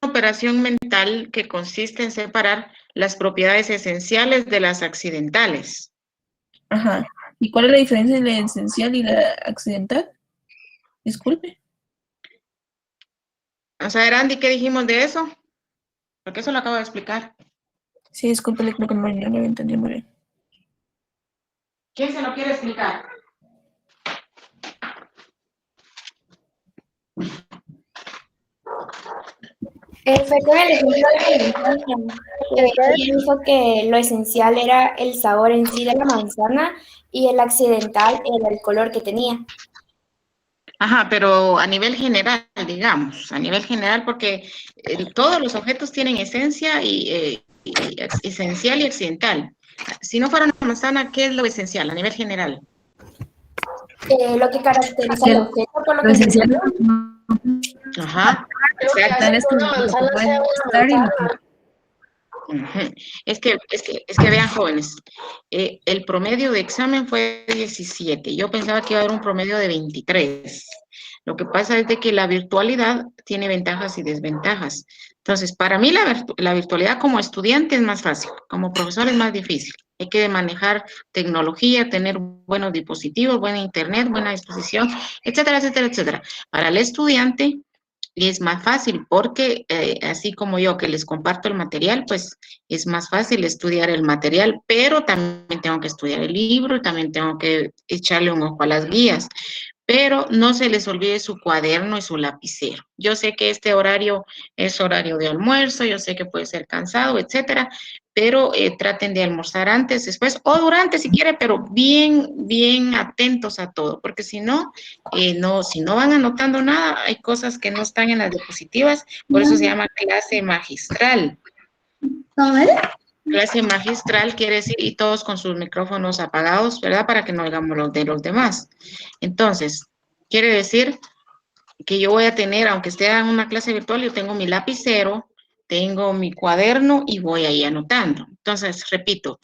Una operación mental que consiste en separar las propiedades esenciales de las accidentales. Ajá. ¿Y cuál es la diferencia entre la esencial y la accidental? Disculpe. O sea, Andy, ¿qué dijimos de eso? Porque eso lo acabo de explicar. Sí, disculpe, creo que no lo entendí muy bien. ¿Quién se lo quiere explicar? Fue con el ejemplo de la manzana. Ella dijo que lo esencial era el sabor en sí de la manzana y el accidental era el color que tenía. Ajá, pero a nivel general, digamos, a nivel general, porque todos los objetos tienen esencia y esencial y accidental. Si no fuera una manzana, ¿qué es lo esencial a nivel general? Lo que caracteriza el objeto por lo Lo que esencial Ajá. es que lo que puede estar y lo que Ujú. Es que vean, jóvenes, el promedio de examen fue 17. Yo pensaba que iba a haber un promedio de 23. Lo que pasa es de que la virtualidad tiene ventajas y desventajas. Entonces, para mí la virtualidad como estudiante es más fácil, como profesor es más difícil. Hay que manejar tecnología, tener buenos dispositivos, buena internet, buena disposición, etcétera, etcétera, etcétera. Para el estudiante es más fácil porque así como yo que les comparto el material, pues es más fácil estudiar el material, pero también tengo que estudiar el libro y también tengo que echarle un ojo a las guías. Pero no se les olvide su cuaderno y su lapicero. Yo sé que este horario es horario de almuerzo, yo sé que puede ser cansado, etcétera, pero traten de almorzar antes, después o durante si quiere, pero bien atentos a todo, porque si no, si no van anotando nada, hay cosas que no están en las diapositivas, por eso se llama clase magistral. Clase magistral quiere decir, y todos con sus micrófonos apagados, ¿verdad? Para que no oigamos los de los demás. Entonces, quiere decir que yo voy a tener, aunque esté en una clase virtual, yo tengo mi lapicero, tengo mi cuaderno y voy ahí anotando. Entonces, repito,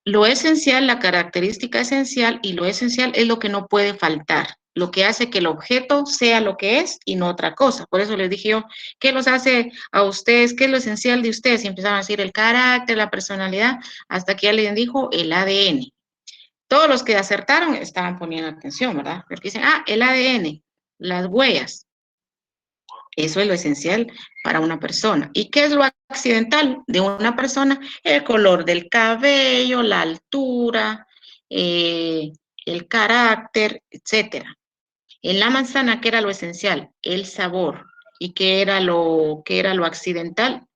lo esencial, la característica esencial y lo esencial es lo que no puede faltar, lo que hace que el objeto sea lo que es y no otra cosa. Por eso les dije yo, ¿qué los hace a ustedes? ¿Qué es lo esencial de ustedes? Y empezaron a decir el carácter, la personalidad, hasta que ya les dijo el ADN. Todos los que acertaron estaban poniendo atención, ¿verdad? Porque dicen, el ADN, las huellas. Eso es lo esencial para una persona. ¿Y qué es lo accidental de una persona? El color del cabello, la altura, el carácter, etcétera. En la manzana, ¿qué era lo esencial? El sabor. ¿Y qué era lo accidental?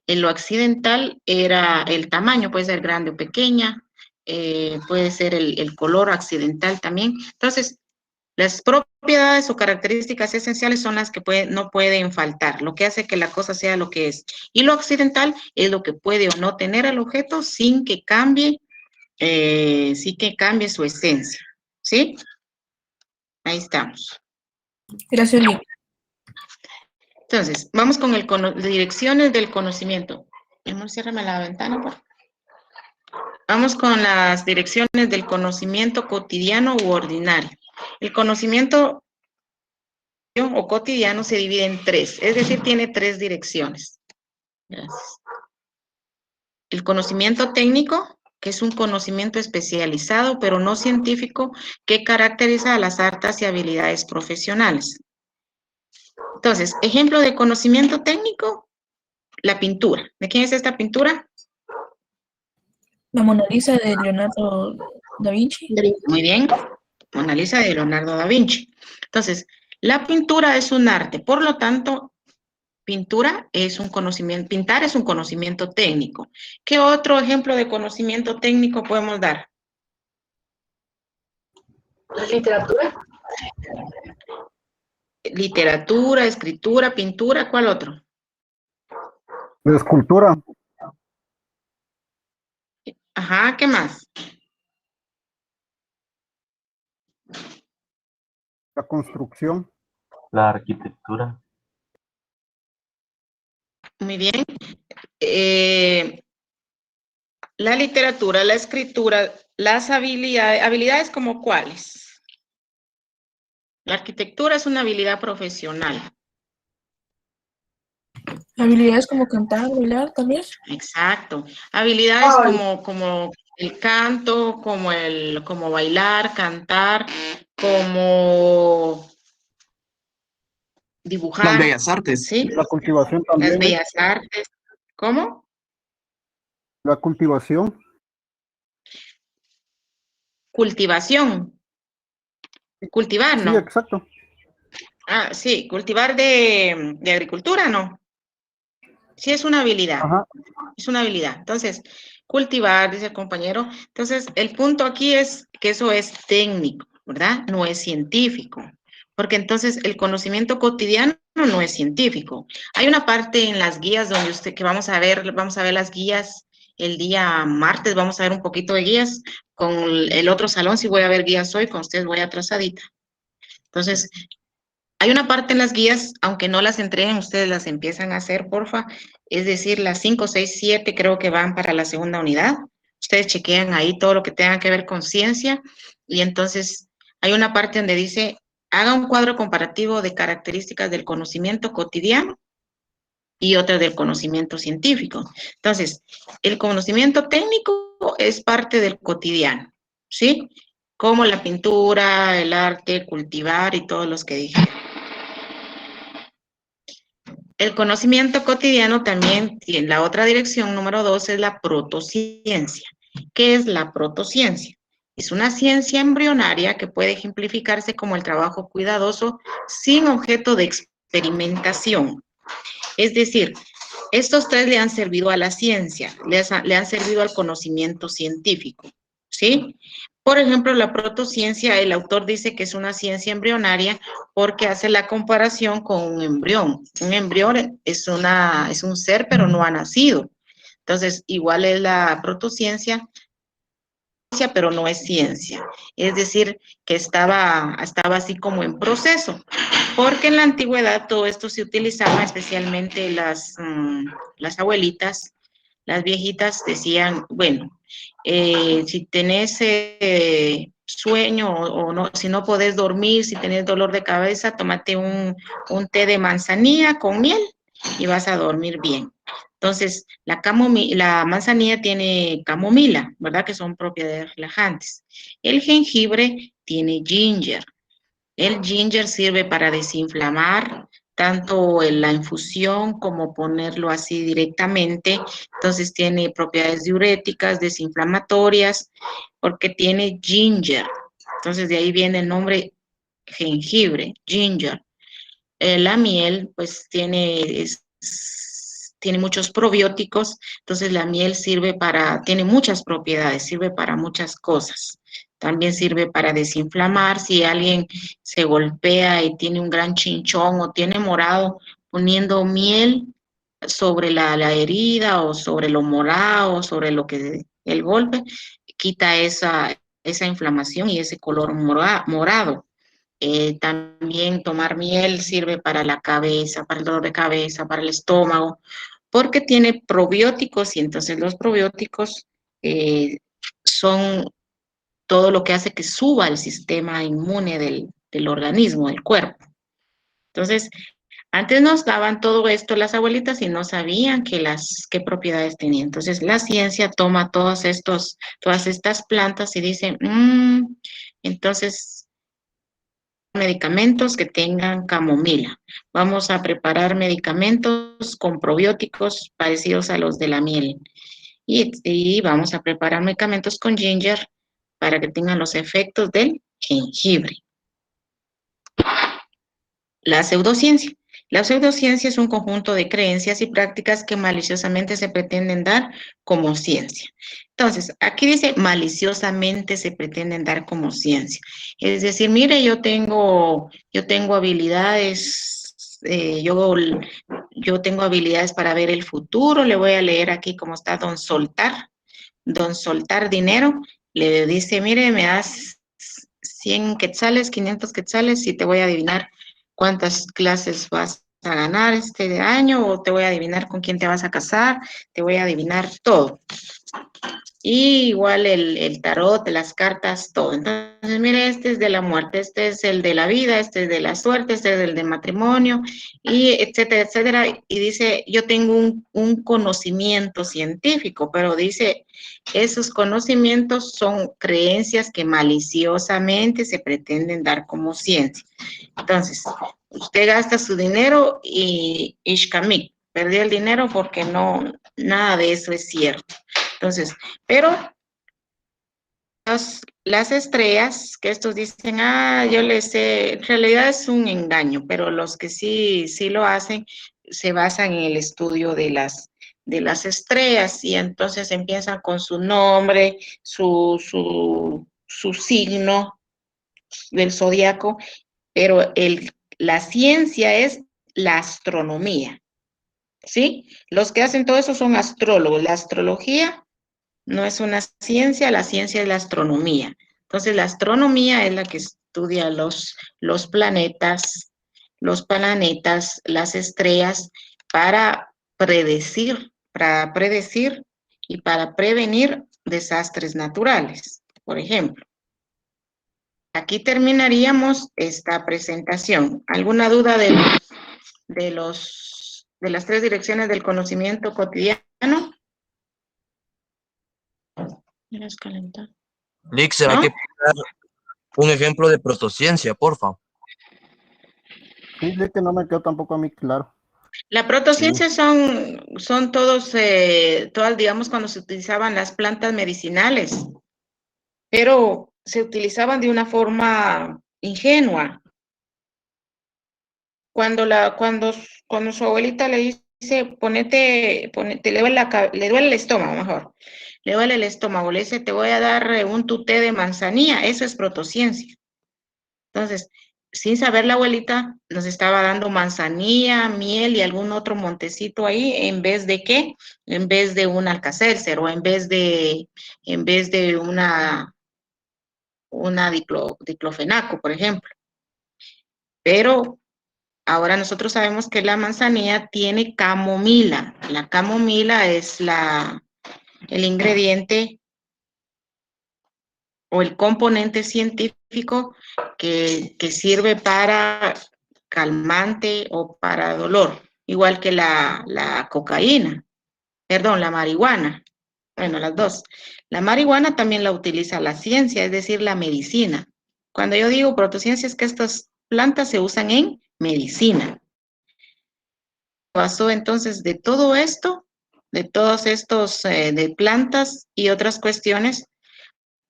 En lo accidental era el tamaño, puede ser grande o pequeña, puede ser el color accidental también. Entonces, las propiedades o características esenciales son las que no pueden faltar, lo que hace que la cosa sea lo que es. Y lo accidental es lo que puede o no tener el objeto sin que cambie su esencia, ¿sí? Ahí estamos. Gracias, Lick. Entonces, vamos con direcciones del conocimiento. Amor, ciérrame la ventana, por favor. Vamos con las direcciones del conocimiento cotidiano u ordinario. El conocimiento o cotidiano se divide en tres, es decir, tiene tres direcciones. Gracias. El conocimiento técnico, que es un conocimiento especializado, pero no científico, que caracteriza a las artes y habilidades profesionales. Entonces, ejemplo de conocimiento técnico, la pintura. ¿De quién es esta pintura? La Mona Lisa de Leonardo da Vinci. Muy bien, Mona Lisa de Leonardo da Vinci. Entonces, la pintura es un arte, por lo tanto, pintura es un conocimiento, pintar es un conocimiento técnico. ¿Qué otro ejemplo de conocimiento técnico podemos dar? Literatura. Literatura, escritura, pintura, ¿cuál otro? La escultura. Ajá, ¿qué más? La construcción. La arquitectura. Muy bien. La literatura, la escritura, las habilidades como cuáles. La arquitectura es una habilidad profesional. Habilidades como cantar, bailar también. Exacto. Habilidades como el canto, como bailar, cantar, como dibujar. Las bellas artes. ¿Sí? La cultivación también. Las bellas artes. ¿Cómo? La cultivación. Cultivación. Cultivar, ¿no? Sí, exacto. Ah, sí, cultivar de agricultura, ¿no? Sí, es una habilidad. Ajá. Es una habilidad. Entonces, cultivar, dice el compañero. Entonces, el punto aquí es que eso es técnico, ¿verdad? No es científico. Porque entonces el conocimiento cotidiano no es científico. Hay una parte en las guías donde que vamos a ver las guías el día martes, vamos a ver un poquito de guías. Con el otro salón, si voy a ver guías hoy, con ustedes voy atrasadita. Entonces, hay una parte en las guías, aunque no las entreguen, ustedes las empiezan a hacer, porfa. Es decir, las 5, 6, 7 creo que van para la segunda unidad. Ustedes chequean ahí todo lo que tenga que ver con ciencia. Y entonces hay una parte donde dice, haga un cuadro comparativo de características del conocimiento cotidiano y otra del conocimiento científico. Entonces, el conocimiento técnico es parte del cotidiano, ¿sí? Como la pintura, el arte, cultivar y todos los que dije. El conocimiento cotidiano también tiene la otra dirección, número 2, es la protociencia. ¿Qué es la protociencia? Es una ciencia embrionaria que puede ejemplificarse como el trabajo cuidadoso sin objeto de experimentación. Es decir, estos tres le han servido a la ciencia, le han servido al conocimiento científico, ¿sí? Por ejemplo, la protociencia, el autor dice que es una ciencia embrionaria porque hace la comparación con un embrión. Un embrión es un ser, pero no ha nacido. Entonces, igual es la protociencia, pero no es ciencia. Es decir, que estaba así como en proceso. Porque en la antigüedad todo esto se utilizaba, especialmente las abuelitas, las viejitas decían, bueno, si tenés sueño o no, si no podés dormir, si tenés dolor de cabeza, tómate un té de manzanilla con miel y vas a dormir bien. Entonces, la manzanilla tiene camomila, ¿verdad? Que son propiedades relajantes. El jengibre tiene ginger. El ginger sirve para desinflamar, tanto en la infusión como ponerlo así directamente. Entonces tiene propiedades diuréticas, desinflamatorias, porque tiene ginger. Entonces de ahí viene el nombre jengibre, ginger. La miel pues tiene muchos probióticos, entonces la miel tiene muchas propiedades, sirve para muchas cosas. También sirve para desinflamar. Si alguien se golpea y tiene un gran chinchón o tiene morado, poniendo miel sobre la herida o sobre lo morado, sobre lo que el golpe, quita esa inflamación y ese color morado. También tomar miel sirve para la cabeza, para el dolor de cabeza, para el estómago, porque tiene probióticos y entonces los probióticos son todo lo que hace que suba el sistema inmune del organismo, del cuerpo. Entonces, antes nos daban todo esto las abuelitas y no sabían qué propiedades tenía. Entonces, la ciencia toma todas estas plantas y dice, entonces, medicamentos que tengan camomila. Vamos a preparar medicamentos con probióticos parecidos a los de la miel. Y vamos a preparar medicamentos con ginger para que tengan los efectos del jengibre. La pseudociencia. La pseudociencia es un conjunto de creencias y prácticas que maliciosamente se pretenden dar como ciencia. Entonces, aquí dice maliciosamente se pretenden dar como ciencia. Es decir, mire, yo tengo habilidades, yo tengo habilidades para ver el futuro. Le voy a leer aquí cómo está Don Soltar. Don Soltar Dinero le dice, mire, me das 100 quetzales, 500 quetzales y te voy a adivinar cuántas clases vas a ganar este año, o te voy a adivinar con quién te vas a casar, te voy a adivinar todo. Y igual el tarot, las cartas, todo. Entonces, mire, este es de la muerte, este es el de la vida, este es de la suerte, este es el del matrimonio, y etcétera, etcétera. Y dice, yo tengo un conocimiento científico, pero dice, esos conocimientos son creencias que maliciosamente se pretenden dar como ciencia. Entonces, usted gasta su dinero y ishkamik, perdió el dinero porque no, nada de eso es cierto. Entonces, pero las estrellas, que estos dicen, yo les sé, en realidad es un engaño, pero los que sí lo hacen, se basan en el estudio de las estrellas, y entonces empiezan con su nombre, su signo del zodiaco, pero la ciencia es la astronomía, ¿sí? Los que hacen todo eso son astrólogos. La astrología no es una ciencia, la ciencia es la astronomía. Entonces, la astronomía es la que estudia los planetas, las estrellas, para predecir y para prevenir desastres naturales, por ejemplo. Aquí terminaríamos esta presentación. ¿Alguna duda de las 3 direcciones del conocimiento cotidiano? Lick, ¿será ¿No? que puede dar un ejemplo de protociencia, porfa? Sí, de que no me quedó tampoco a mí claro. La protociencia son todas, digamos, cuando se utilizaban las plantas medicinales, pero se utilizaban de una forma ingenua. Cuando su abuelita le dice, le duele el estómago, mejor, le duele el estómago, le dice, te voy a dar un tuté de manzanilla, eso es protociencia. Entonces, sin saber, la abuelita nos estaba dando manzanilla, miel y algún otro montecito ahí, en vez de ¿qué? En vez de un Alka-Seltzer, o en vez de una diclofenaco, por ejemplo. Pero ahora nosotros sabemos que la manzanilla tiene camomila. La camomila es el ingrediente o el componente científico que sirve para calmante o para dolor, igual que la cocaína, perdón, la marihuana. Bueno, las dos. La marihuana también la utiliza la ciencia, es decir, la medicina. Cuando yo digo protociencia, es que estas plantas se usan en medicina. Pasó entonces de todo esto, de todos estos, de plantas y otras cuestiones,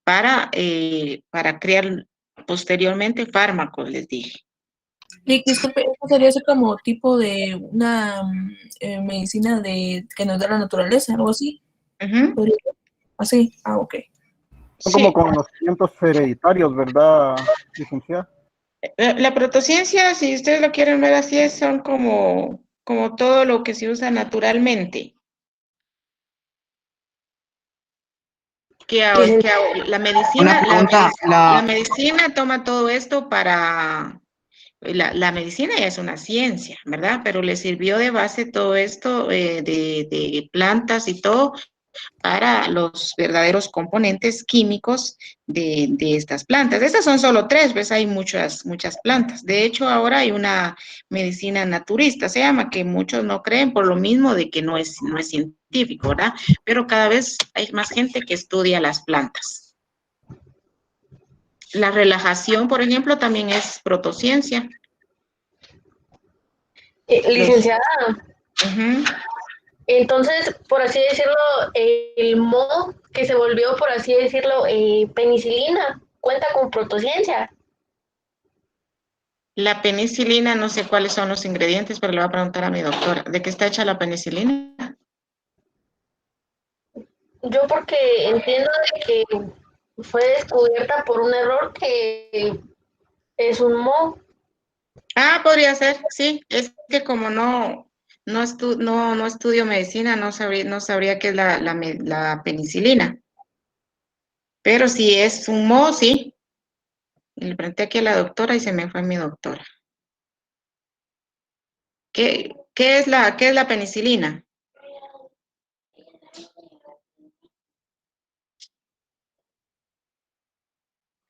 para crear posteriormente fármacos, les dije. Lick, disculpe, ¿eso sería así como tipo de una medicina que nos da la naturaleza, algo así? ¿Así? Ok. Son como conocimientos hereditarios, ¿verdad, licenciada? La protociencia, si ustedes lo quieren ver así, son como todo lo que se usa naturalmente. la medicina, Una pregunta, la medicina toma todo esto para, la medicina ya es una ciencia, ¿verdad? Pero le sirvió de base todo esto de plantas y todo para los verdaderos componentes químicos de estas plantas. Estas son solo 3, pues hay muchas plantas. De hecho, ahora hay una medicina naturista, se llama, que muchos no creen por lo mismo de que no es científico, ¿verdad? Pero cada vez hay más gente que estudia las plantas. La relajación, por ejemplo, también es protociencia. Licenciada, Ujú. entonces, por así decirlo, el modo que se volvió, por así decirlo, penicilina, cuenta con protociencia. La penicilina, no sé cuáles son los ingredientes, pero le voy a preguntar a mi doctora. ¿De qué está hecha la penicilina? Yo porque entiendo de que fue descubierta por un error que es un moho. Ah, podría ser, sí. Es que como no estudio medicina, no sabría qué es la penicilina. Pero si es un moho, sí. Y le pregunté aquí a la doctora y se me fue mi doctora. ¿Qué es la penicilina?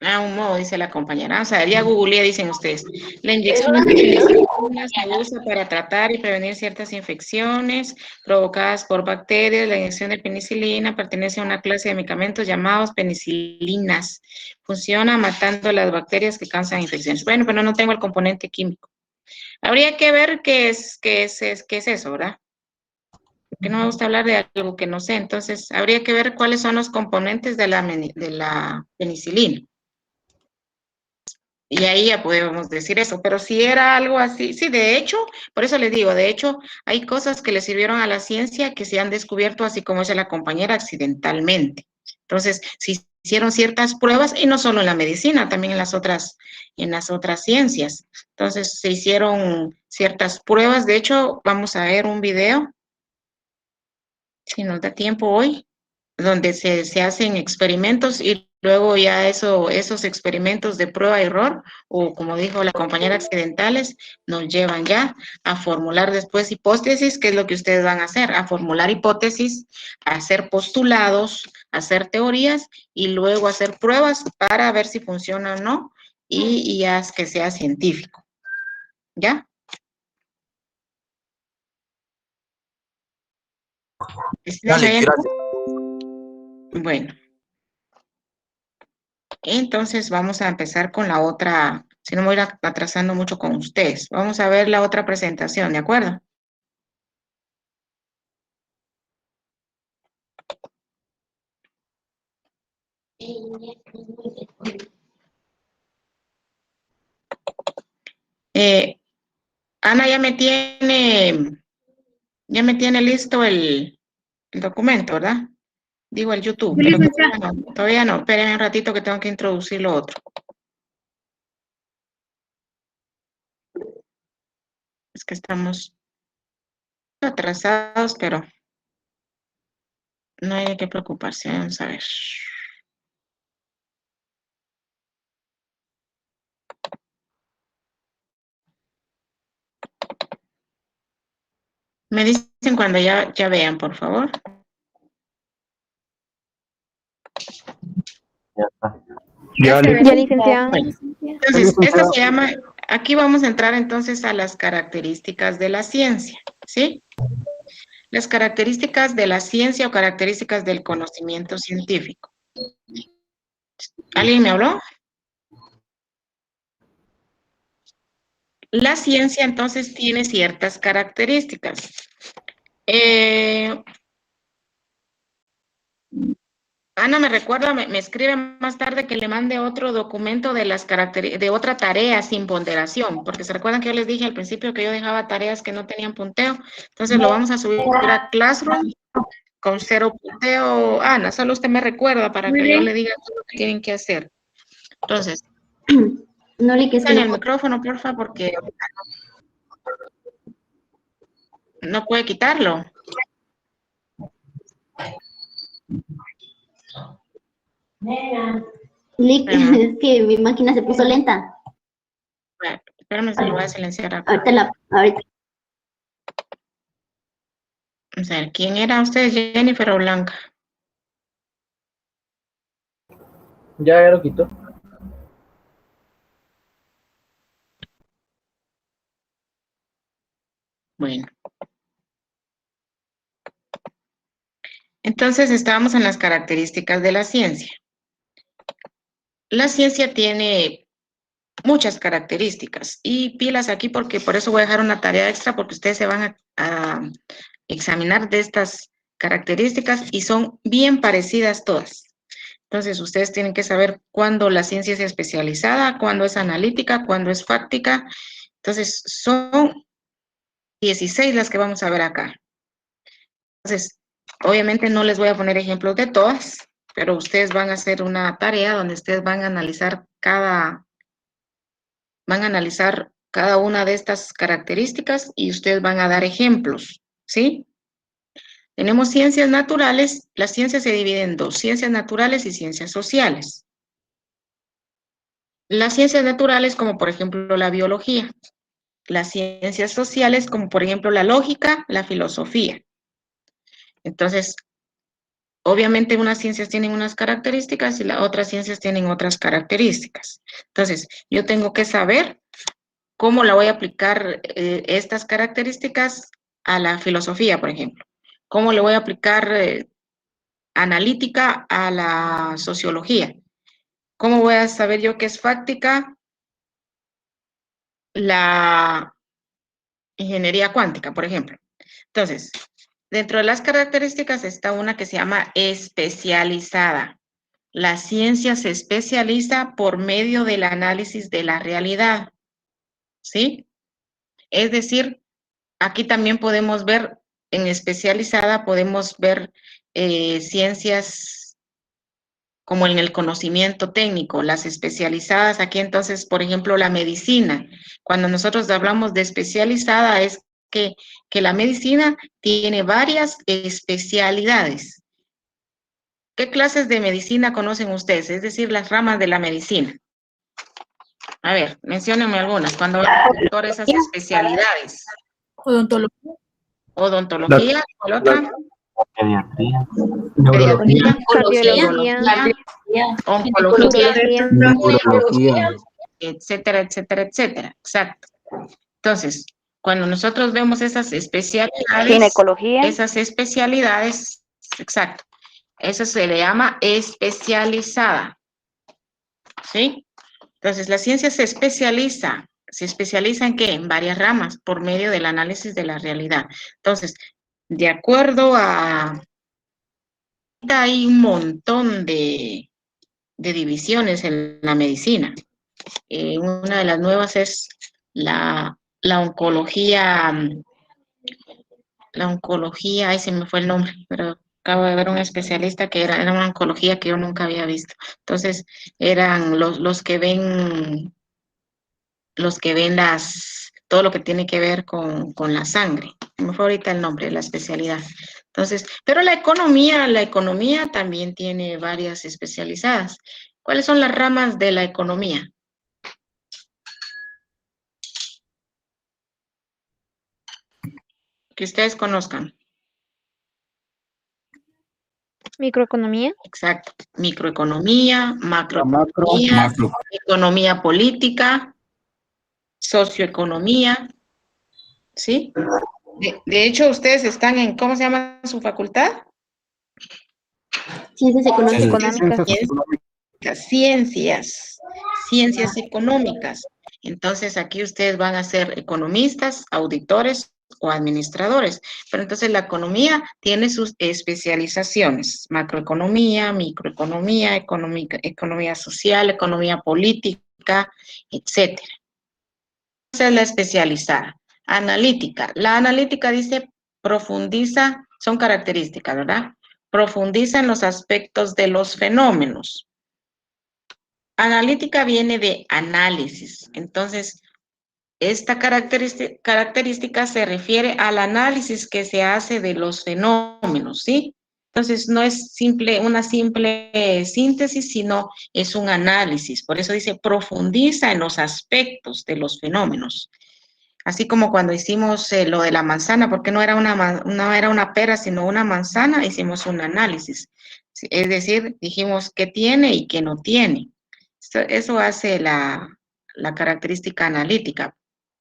Ah, un modo, dice la compañera. O sea, ya googleé, dicen ustedes. La inyección de penicilina se usa para tratar y prevenir ciertas infecciones provocadas por bacterias. La inyección de penicilina pertenece a una clase de medicamentos llamados penicilinas. Funciona matando las bacterias que causan infecciones. Bueno, pero no tengo el componente químico. Habría que ver qué es eso, ¿verdad? Porque no me gusta hablar de algo que no sé. Entonces, habría que ver cuáles son los componentes de la penicilina. Y ahí ya podemos decir eso, pero si era algo así, sí, de hecho, por eso les digo, de hecho, hay cosas que le sirvieron a la ciencia que se han descubierto, así como dice la compañera, accidentalmente. Entonces, se hicieron ciertas pruebas, y no solo en la medicina, también en las otras ciencias. Entonces, se hicieron ciertas pruebas. De hecho, vamos a ver un video, si nos da tiempo hoy, donde se hacen experimentos y luego ya esos experimentos de prueba y error, o como dijo la compañera, accidentales, nos llevan ya a formular después hipótesis, que es lo que ustedes van a hacer, a formular hipótesis, a hacer postulados, a hacer teorías y luego hacer pruebas para ver si funciona o no y ya es que sea científico. ¿Ya? Dale, gracias. Bueno. Entonces vamos a empezar con la otra, si no me voy atrasando mucho con ustedes. Vamos a ver la otra presentación, ¿de acuerdo? Ana ya me tiene listo el documento, ¿verdad? Digo el YouTube, pero todavía no. Esperen un ratito que tengo que introducir lo otro. Es que estamos atrasados, pero no hay que preocuparse. Vamos a ver. Me dicen cuando ya vean, por favor. Ya, licenciada. Entonces, esto se llama, aquí vamos a entrar entonces a las características de la ciencia, ¿sí? Las características de la ciencia o características del conocimiento científico. ¿Alguien me habló? La ciencia entonces tiene ciertas características. Ana me recuerda, me escribe más tarde que le mande otro documento de otra tarea sin ponderación, porque se recuerdan que yo les dije al principio que yo dejaba tareas que no tenían punteo. Entonces lo vamos a subir a Classroom con 0 punteo. Ana, solo usted me recuerda para que yo le diga todo lo que tienen que hacer. Entonces, No le que en el micrófono, porfa, porque no puede quitarlo. Lick, es que mi máquina se puso lenta. Bueno, espérame, se lo voy a silenciar acá. Ahorita. Vamos a ver, ¿quién era usted, Jennifer o Blanca? Ya lo quitó. Bueno. Entonces, estábamos en las características de la ciencia. La ciencia tiene muchas características y pilas aquí porque por eso voy a dejar una tarea extra porque ustedes se van a examinar de estas características y son bien parecidas todas. Entonces, ustedes tienen que saber cuándo la ciencia es especializada, cuándo es analítica, cuándo es fáctica. Entonces, son 16 las que vamos a ver acá. Entonces, obviamente no les voy a poner ejemplos de todas, pero ustedes van a hacer una tarea donde ustedes van a analizar cada una de estas características y ustedes van a dar ejemplos, ¿sí? Tenemos ciencias naturales. La ciencia se divide en dos, ciencias naturales y ciencias sociales. Las ciencias naturales, como por ejemplo la biología. Las ciencias sociales, como por ejemplo la lógica, la filosofía. Entonces, obviamente unas ciencias tienen unas características y las otras ciencias tienen otras características. Entonces, yo tengo que saber cómo la voy a aplicar estas características a la filosofía, por ejemplo. Cómo le voy a aplicar analítica a la sociología. ¿Cómo voy a saber yo qué es fáctica la ingeniería cuántica, por ejemplo? Entonces, dentro de las características está una que se llama especializada. La ciencia se especializa por medio del análisis de la realidad, ¿sí? Es decir, aquí también podemos ver, en especializada podemos ver ciencias como en el conocimiento técnico, las especializadas aquí entonces, por ejemplo, la medicina. Cuando nosotros hablamos de especializada es que la medicina tiene varias especialidades. ¿Qué clases de medicina conocen ustedes? Es decir, las ramas de la medicina. A ver, menciónenme algunas. Cuando van a esas especialidades. Odontología. Odontología, ¿cuál otra? Pediatría. Neurología, Cardiología, oncología, Neurología. etcétera, etcétera, etcétera. Exacto. Entonces, cuando nosotros vemos esas especialidades, exacto, eso se le llama especializada. ¿Sí? Entonces, la ciencia se especializa en ¿qué? En varias ramas, por medio del análisis de la realidad. Entonces, de acuerdo a... Hay un montón de divisiones en la medicina. Una de las nuevas es la oncología, ahí se me fue el nombre, pero acabo de ver un especialista que era una oncología que yo nunca había visto. Entonces, eran los que ven todo lo que tiene que ver con la sangre. Me fue ahorita el nombre de la especialidad. Entonces, pero la economía también tiene varias especializadas. ¿Cuáles son las ramas de la economía? Que ustedes conozcan. microeconomía, Exacto. Microeconomía, macroeconomía, economía política, socioeconomía, ¿sí? De hecho, ustedes están en, ¿cómo se llama su facultad? Ciencias económicas. Ciencias económicas. Entonces, aquí ustedes van a ser economistas, auditores o administradores. Pero entonces la economía tiene sus especializaciones. Macroeconomía, microeconomía, economía social, economía política, etcétera. Esa es la especializada. Analítica. La analítica dice profundiza, son características, ¿verdad? Profundiza en los aspectos de los fenómenos. Analítica viene de análisis. Entonces, esta característica se refiere al análisis que se hace de los fenómenos, ¿sí? Entonces, no es una simple síntesis, sino es un análisis. Por eso dice, profundiza en los aspectos de los fenómenos. Así como cuando hicimos lo de la manzana, porque no era una pera, sino una manzana, hicimos un análisis. Es decir, dijimos qué tiene y qué no tiene. Eso hace la característica analítica.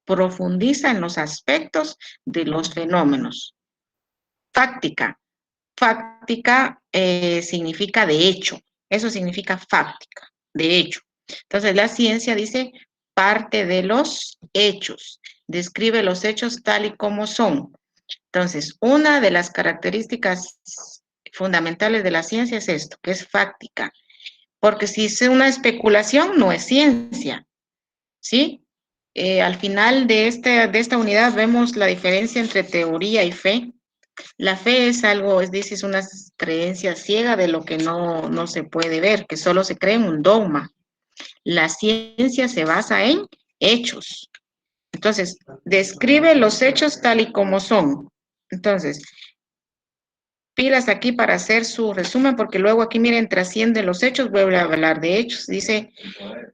Profundiza en los aspectos de los fenómenos. Fáctica. Fáctica significa de hecho. Eso significa fáctica, de hecho. Entonces, la ciencia dice parte de los hechos. Describe los hechos tal y como son. Entonces, una de las características fundamentales de la ciencia es esto, que es fáctica. Porque si es una especulación, no es ciencia. ¿Sí? Al final de esta unidad vemos la diferencia entre teoría y fe. La fe es algo, es una creencia ciega de lo que no se puede ver, que solo se cree en un dogma. La ciencia se basa en hechos. Entonces, describe los hechos tal y como son. Entonces, pilas aquí para hacer su resumen, porque luego aquí, miren, trasciende los hechos, vuelve a hablar de hechos. Dice,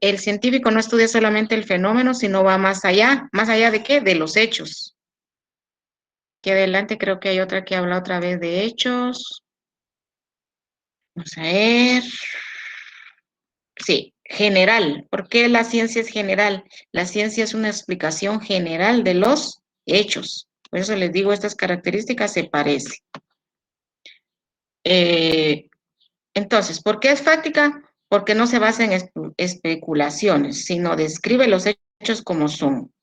el científico no estudia solamente el fenómeno, sino va más allá. ¿Más allá de qué? De los hechos. Aquí adelante creo que hay otra que habla otra vez de hechos. Vamos a ver. Sí, general. ¿Por qué la ciencia es general? La ciencia es una explicación general de los hechos. Por eso les digo, estas características se parecen. Entonces, ¿por qué es fáctica? Porque no se basa en especulaciones, sino describe los hechos como son.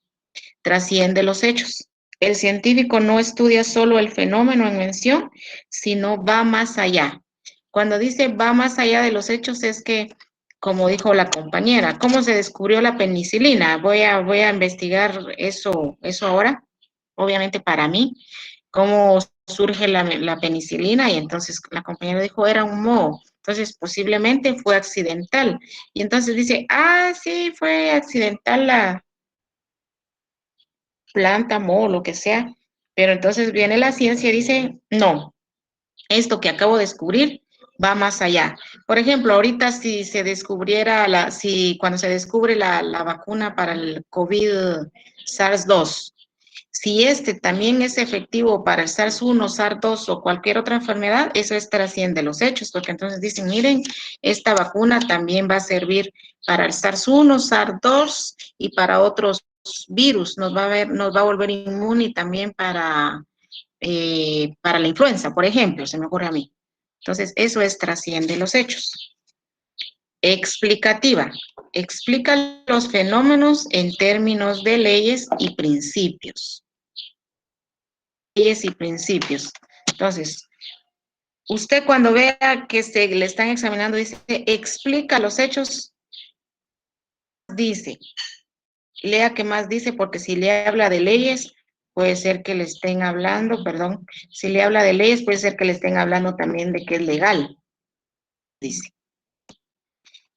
Trasciende los hechos. El científico no estudia solo el fenómeno en mención, sino va más allá. Cuando dice va más allá de los hechos es que, como dijo la compañera, ¿cómo se descubrió la penicilina? Voy a investigar eso ahora, obviamente para mí, cómo surge la penicilina, y entonces la compañera dijo, era un moho. Entonces, posiblemente fue accidental. Y entonces dice, sí, fue accidental la planta, moho, lo que sea. Pero entonces viene la ciencia y dice, no, esto que acabo de descubrir va más allá. Por ejemplo, ahorita si se descubriera, cuando se descubre la vacuna para el COVID SARS-2, si este también es efectivo para el SARS-1, SARS-2 o cualquier otra enfermedad, eso trasciende los hechos, porque entonces dicen, miren, esta vacuna también va a servir para el SARS-1, SARS-2 y para otros virus, nos va a volver inmune también para la influenza, por ejemplo, se me ocurre a mí. Entonces, eso trasciende los hechos. Explicativa. Explica los fenómenos en términos de leyes y principios. Leyes y principios. Entonces, usted cuando vea que le están examinando, dice, explica los hechos, dice, lea qué más dice, porque si le habla de leyes, puede ser que le estén hablando, perdón, si le habla de leyes, puede ser que le estén hablando también de que es legal, dice.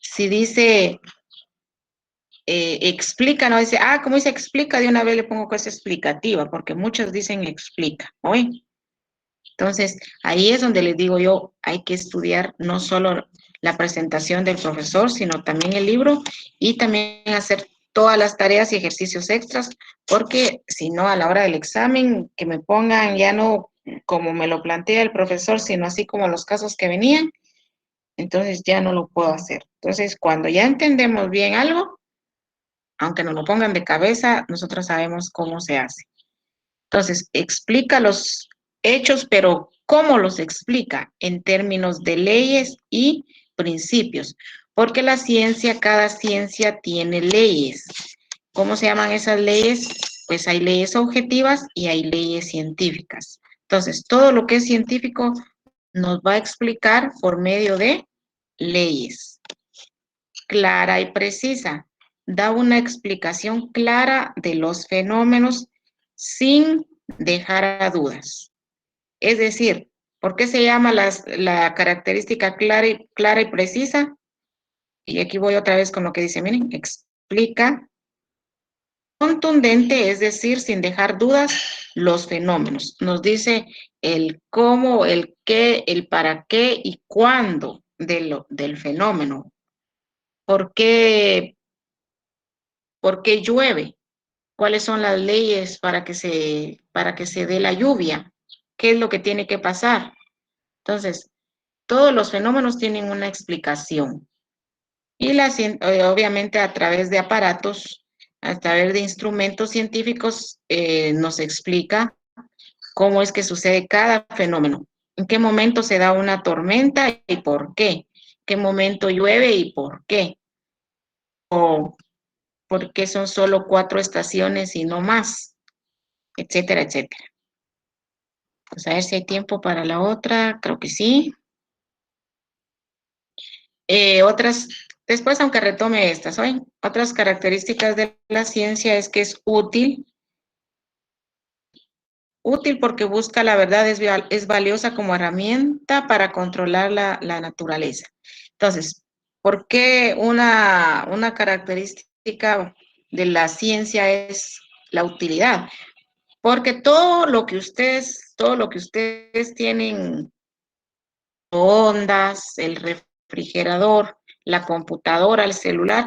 Si dice, explica, no dice, como dice explica, de una vez le pongo cosa explicativa, porque muchos dicen explica, ¿oye? Entonces, ahí es donde les digo yo, hay que estudiar no solo la presentación del profesor, sino también el libro, y también hacer todas las tareas y ejercicios extras, porque si no, a la hora del examen, que me pongan ya no como me lo plantea el profesor, sino así como los casos que venían, entonces ya no lo puedo hacer. Entonces, cuando ya entendemos bien algo, aunque nos lo pongan de cabeza, nosotros sabemos cómo se hace. Entonces, explica los hechos, pero ¿cómo los explica? En términos de leyes y principios. Porque la ciencia, cada ciencia tiene leyes. ¿Cómo se llaman esas leyes? Pues hay leyes objetivas y hay leyes científicas. Entonces, todo lo que es científico nos va a explicar por medio de leyes. Clara y precisa. Da una explicación clara de los fenómenos sin dejar a dudas. Es decir, ¿por qué se llama la característica clara y precisa? Y aquí voy otra vez con lo que dice, miren, explica contundente, es decir, sin dejar dudas, los fenómenos. Nos dice el cómo, el qué, el para qué y cuándo del fenómeno. ¿Por qué llueve? ¿Cuáles son las leyes para que se dé la lluvia? ¿Qué es lo que tiene que pasar? Entonces, todos los fenómenos tienen una explicación. Y obviamente a través de aparatos, a través de instrumentos científicos, nos explica cómo es que sucede cada fenómeno. En qué momento se da una tormenta y por qué. ¿Qué momento llueve y por qué? O por qué son solo 4 estaciones y no más, etcétera, etcétera. Pues a ver si hay tiempo para la otra, creo que sí. Después, aunque retome estas, hoy, otras características de la ciencia es que es útil porque busca la verdad, es valiosa como herramienta para controlar la naturaleza. Entonces, ¿por qué una característica de la ciencia es la utilidad? Porque todo lo que ustedes tienen, ondas, el refrigerador, la computadora, el celular,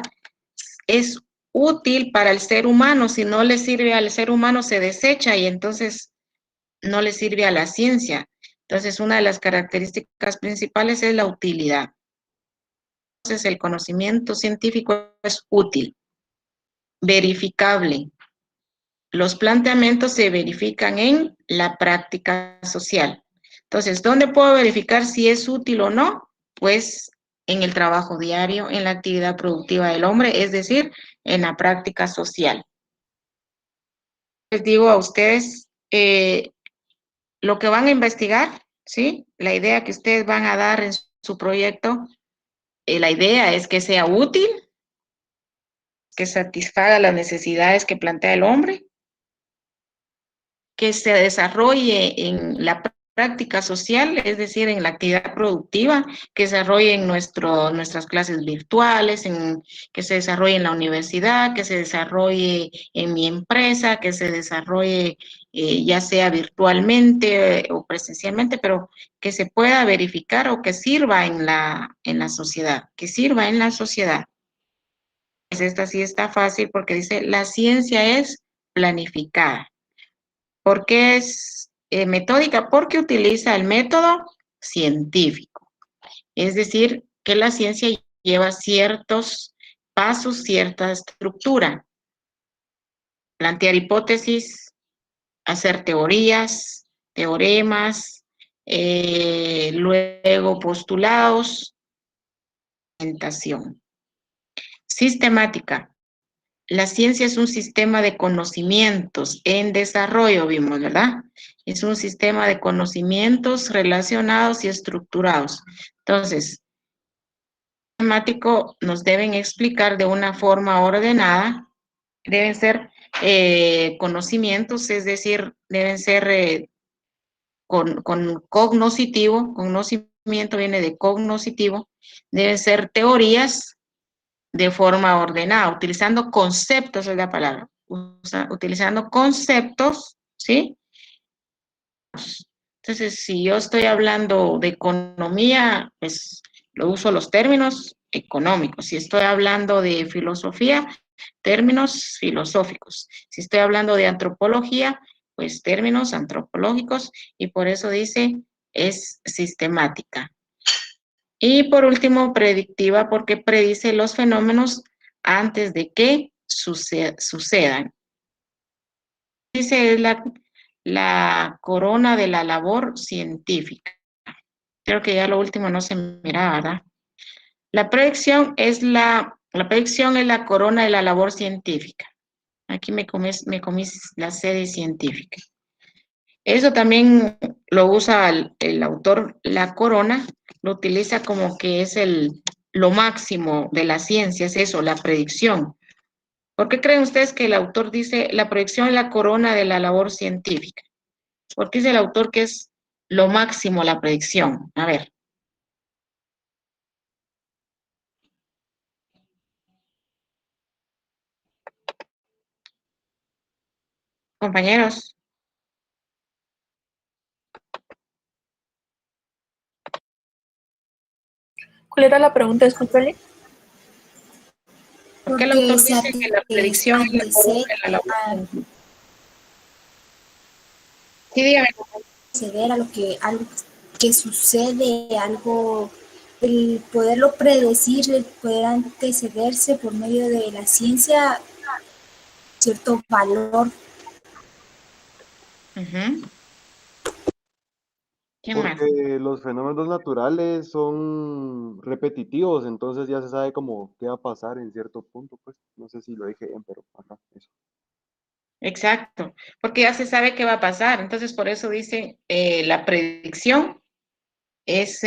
es útil para el ser humano. Si no le sirve al ser humano, se desecha y entonces no le sirve a la ciencia. Entonces, una de las características principales es la utilidad. Entonces, el conocimiento científico es útil, verificable. Los planteamientos se verifican en la práctica social. Entonces, ¿dónde puedo verificar si es útil o no? Pues en el trabajo diario, en la actividad productiva del hombre, es decir, en la práctica social. Les digo a ustedes lo que van a investigar, ¿sí? La idea que ustedes van a dar en su proyecto, la idea es que sea útil, que satisfaga las necesidades que plantea el hombre, que se desarrolle en la práctica social, es decir, en la actividad productiva, que se desarrolle en nuestras clases virtuales, que se desarrolle en la universidad, que se desarrolle en mi empresa, que se desarrolle ya sea virtualmente o presencialmente, pero que se pueda verificar o que sirva en la sociedad, que sirva en la sociedad. Pues esta sí está fácil porque dice, la ciencia es planificada. ¿Por qué es metódica? Porque utiliza el método científico. Es decir, que la ciencia lleva ciertos pasos, cierta estructura. Plantear hipótesis, hacer teorías, teoremas, luego postulados, presentación. Sistemática. La ciencia es un sistema de conocimientos en desarrollo, vimos, ¿verdad? Es un sistema de conocimientos relacionados y estructurados. Entonces, sistemático nos deben explicar de una forma ordenada, deben ser conocimientos, es decir, deben ser con cognoscitivo, conocimiento viene de cognoscitivo, deben ser teorías de forma ordenada, utilizando conceptos es la palabra, utilizando conceptos, ¿sí? Entonces, si yo estoy hablando de economía, pues lo uso los términos económicos. Si estoy hablando de filosofía, términos filosóficos. Si estoy hablando de antropología, pues términos antropológicos, y por eso dice, es sistemática. Y por último, predictiva, porque predice los fenómenos antes de que sucedan. Dice, es la corona de la labor científica. Creo que ya lo último no se mira, ¿verdad? La predicción es la corona de la labor científica. Aquí me comí la sede científica. Eso también lo usa el autor, la corona, lo utiliza como que es lo máximo de la ciencia, es eso, la predicción. ¿Por qué creen ustedes que el autor dice la predicción es la corona de la labor científica? ¿Por qué dice el autor que es lo máximo la predicción? A ver. Compañeros. ¿Cuál era la pregunta? Discúlpale. ¿Por qué el autor dice que la predicción es la columna de la labor? Sí, dígame. Acceder a algo que sucede, algo, el poderlo predecir, el poder antecederse por medio de la ciencia, cierto valor. ¿Quién más? Porque los fenómenos naturales son repetitivos, entonces ya se sabe como qué va a pasar en cierto punto, pues. No sé si lo dije bien, pero ajá, eso. Exacto, porque ya se sabe qué va a pasar. Entonces, por eso dice la predicción es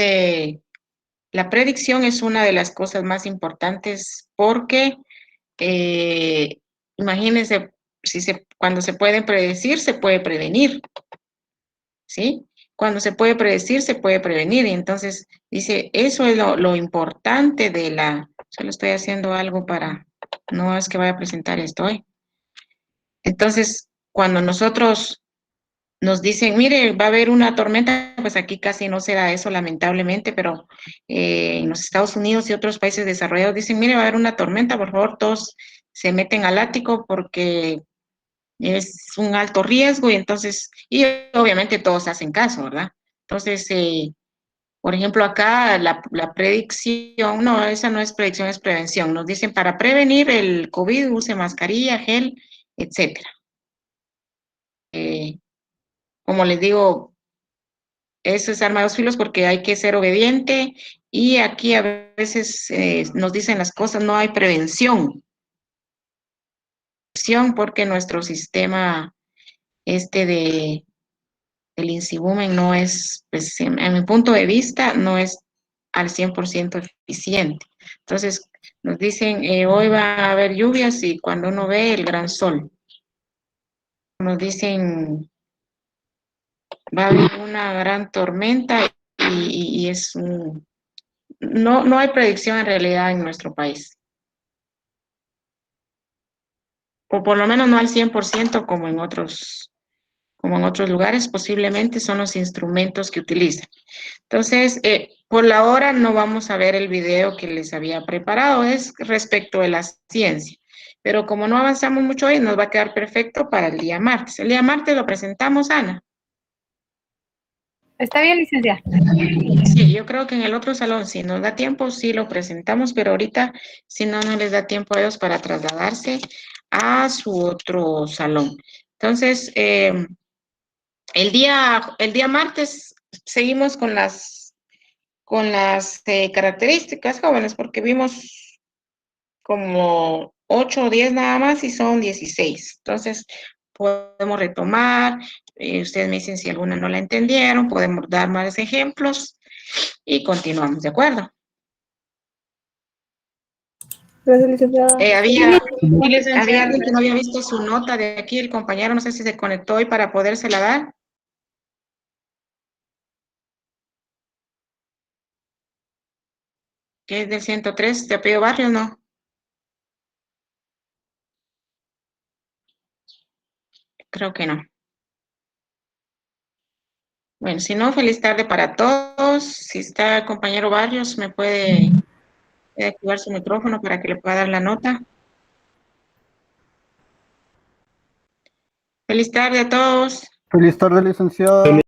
una de las cosas más importantes porque imagínense, cuando se puede predecir, se puede prevenir, ¿sí? Cuando se puede predecir, se puede prevenir. Y entonces dice, eso es lo importante solo estoy haciendo algo no es que vaya a presentar esto hoy. Entonces, cuando nosotros nos dicen, mire, va a haber una tormenta, pues aquí casi no se da eso, lamentablemente, pero en los Estados Unidos y otros países desarrollados dicen, mire, va a haber una tormenta, por favor, todos se meten al ático porque es un alto riesgo y obviamente todos hacen caso, ¿verdad? Entonces, por ejemplo, acá la predicción, no, esa no es predicción, es prevención. Nos dicen, para prevenir el COVID, use mascarilla, gel, etcétera. Como les digo, eso es arma de dos filos porque hay que ser obediente y aquí a veces nos dicen las cosas, no hay prevención porque nuestro sistema del INSIBUMEN no es, pues en mi punto de vista, no es al 100% eficiente. Entonces, nos dicen, hoy va a haber lluvias y cuando uno ve el gran sol, nos dicen, va a haber una gran tormenta y no hay predicción en realidad en nuestro país. O por lo menos no al 100% como en otros lugares, posiblemente son los instrumentos que utilizan. Entonces, por la hora no vamos a ver el video que les había preparado, es respecto de la ciencia. Pero como no avanzamos mucho hoy, nos va a quedar perfecto para el día martes. El día martes lo presentamos, Ana. ¿Está bien, licenciada? Sí, yo creo que en el otro salón, si nos da tiempo, sí lo presentamos, pero ahorita, si no les da tiempo a ellos para trasladarse a su otro salón. Entonces, el día martes seguimos con las características jóvenes, porque vimos como 8 o 10 nada más y son 16. Entonces, podemos retomar, ustedes me dicen si alguna no la entendieron, podemos dar más ejemplos y continuamos, ¿de acuerdo? Gracias, licenciada. Había alguien que no había visto su nota de aquí, el compañero, no sé si se conectó hoy para podérsela dar. ¿Qué es del 103? ¿Te apellido Barrios, no? Creo que no. Bueno, si no, feliz tarde para todos. Si está el compañero Barrios, me puede activar su micrófono para que le pueda dar la nota. Feliz tarde a todos. Feliz tarde, licenciada.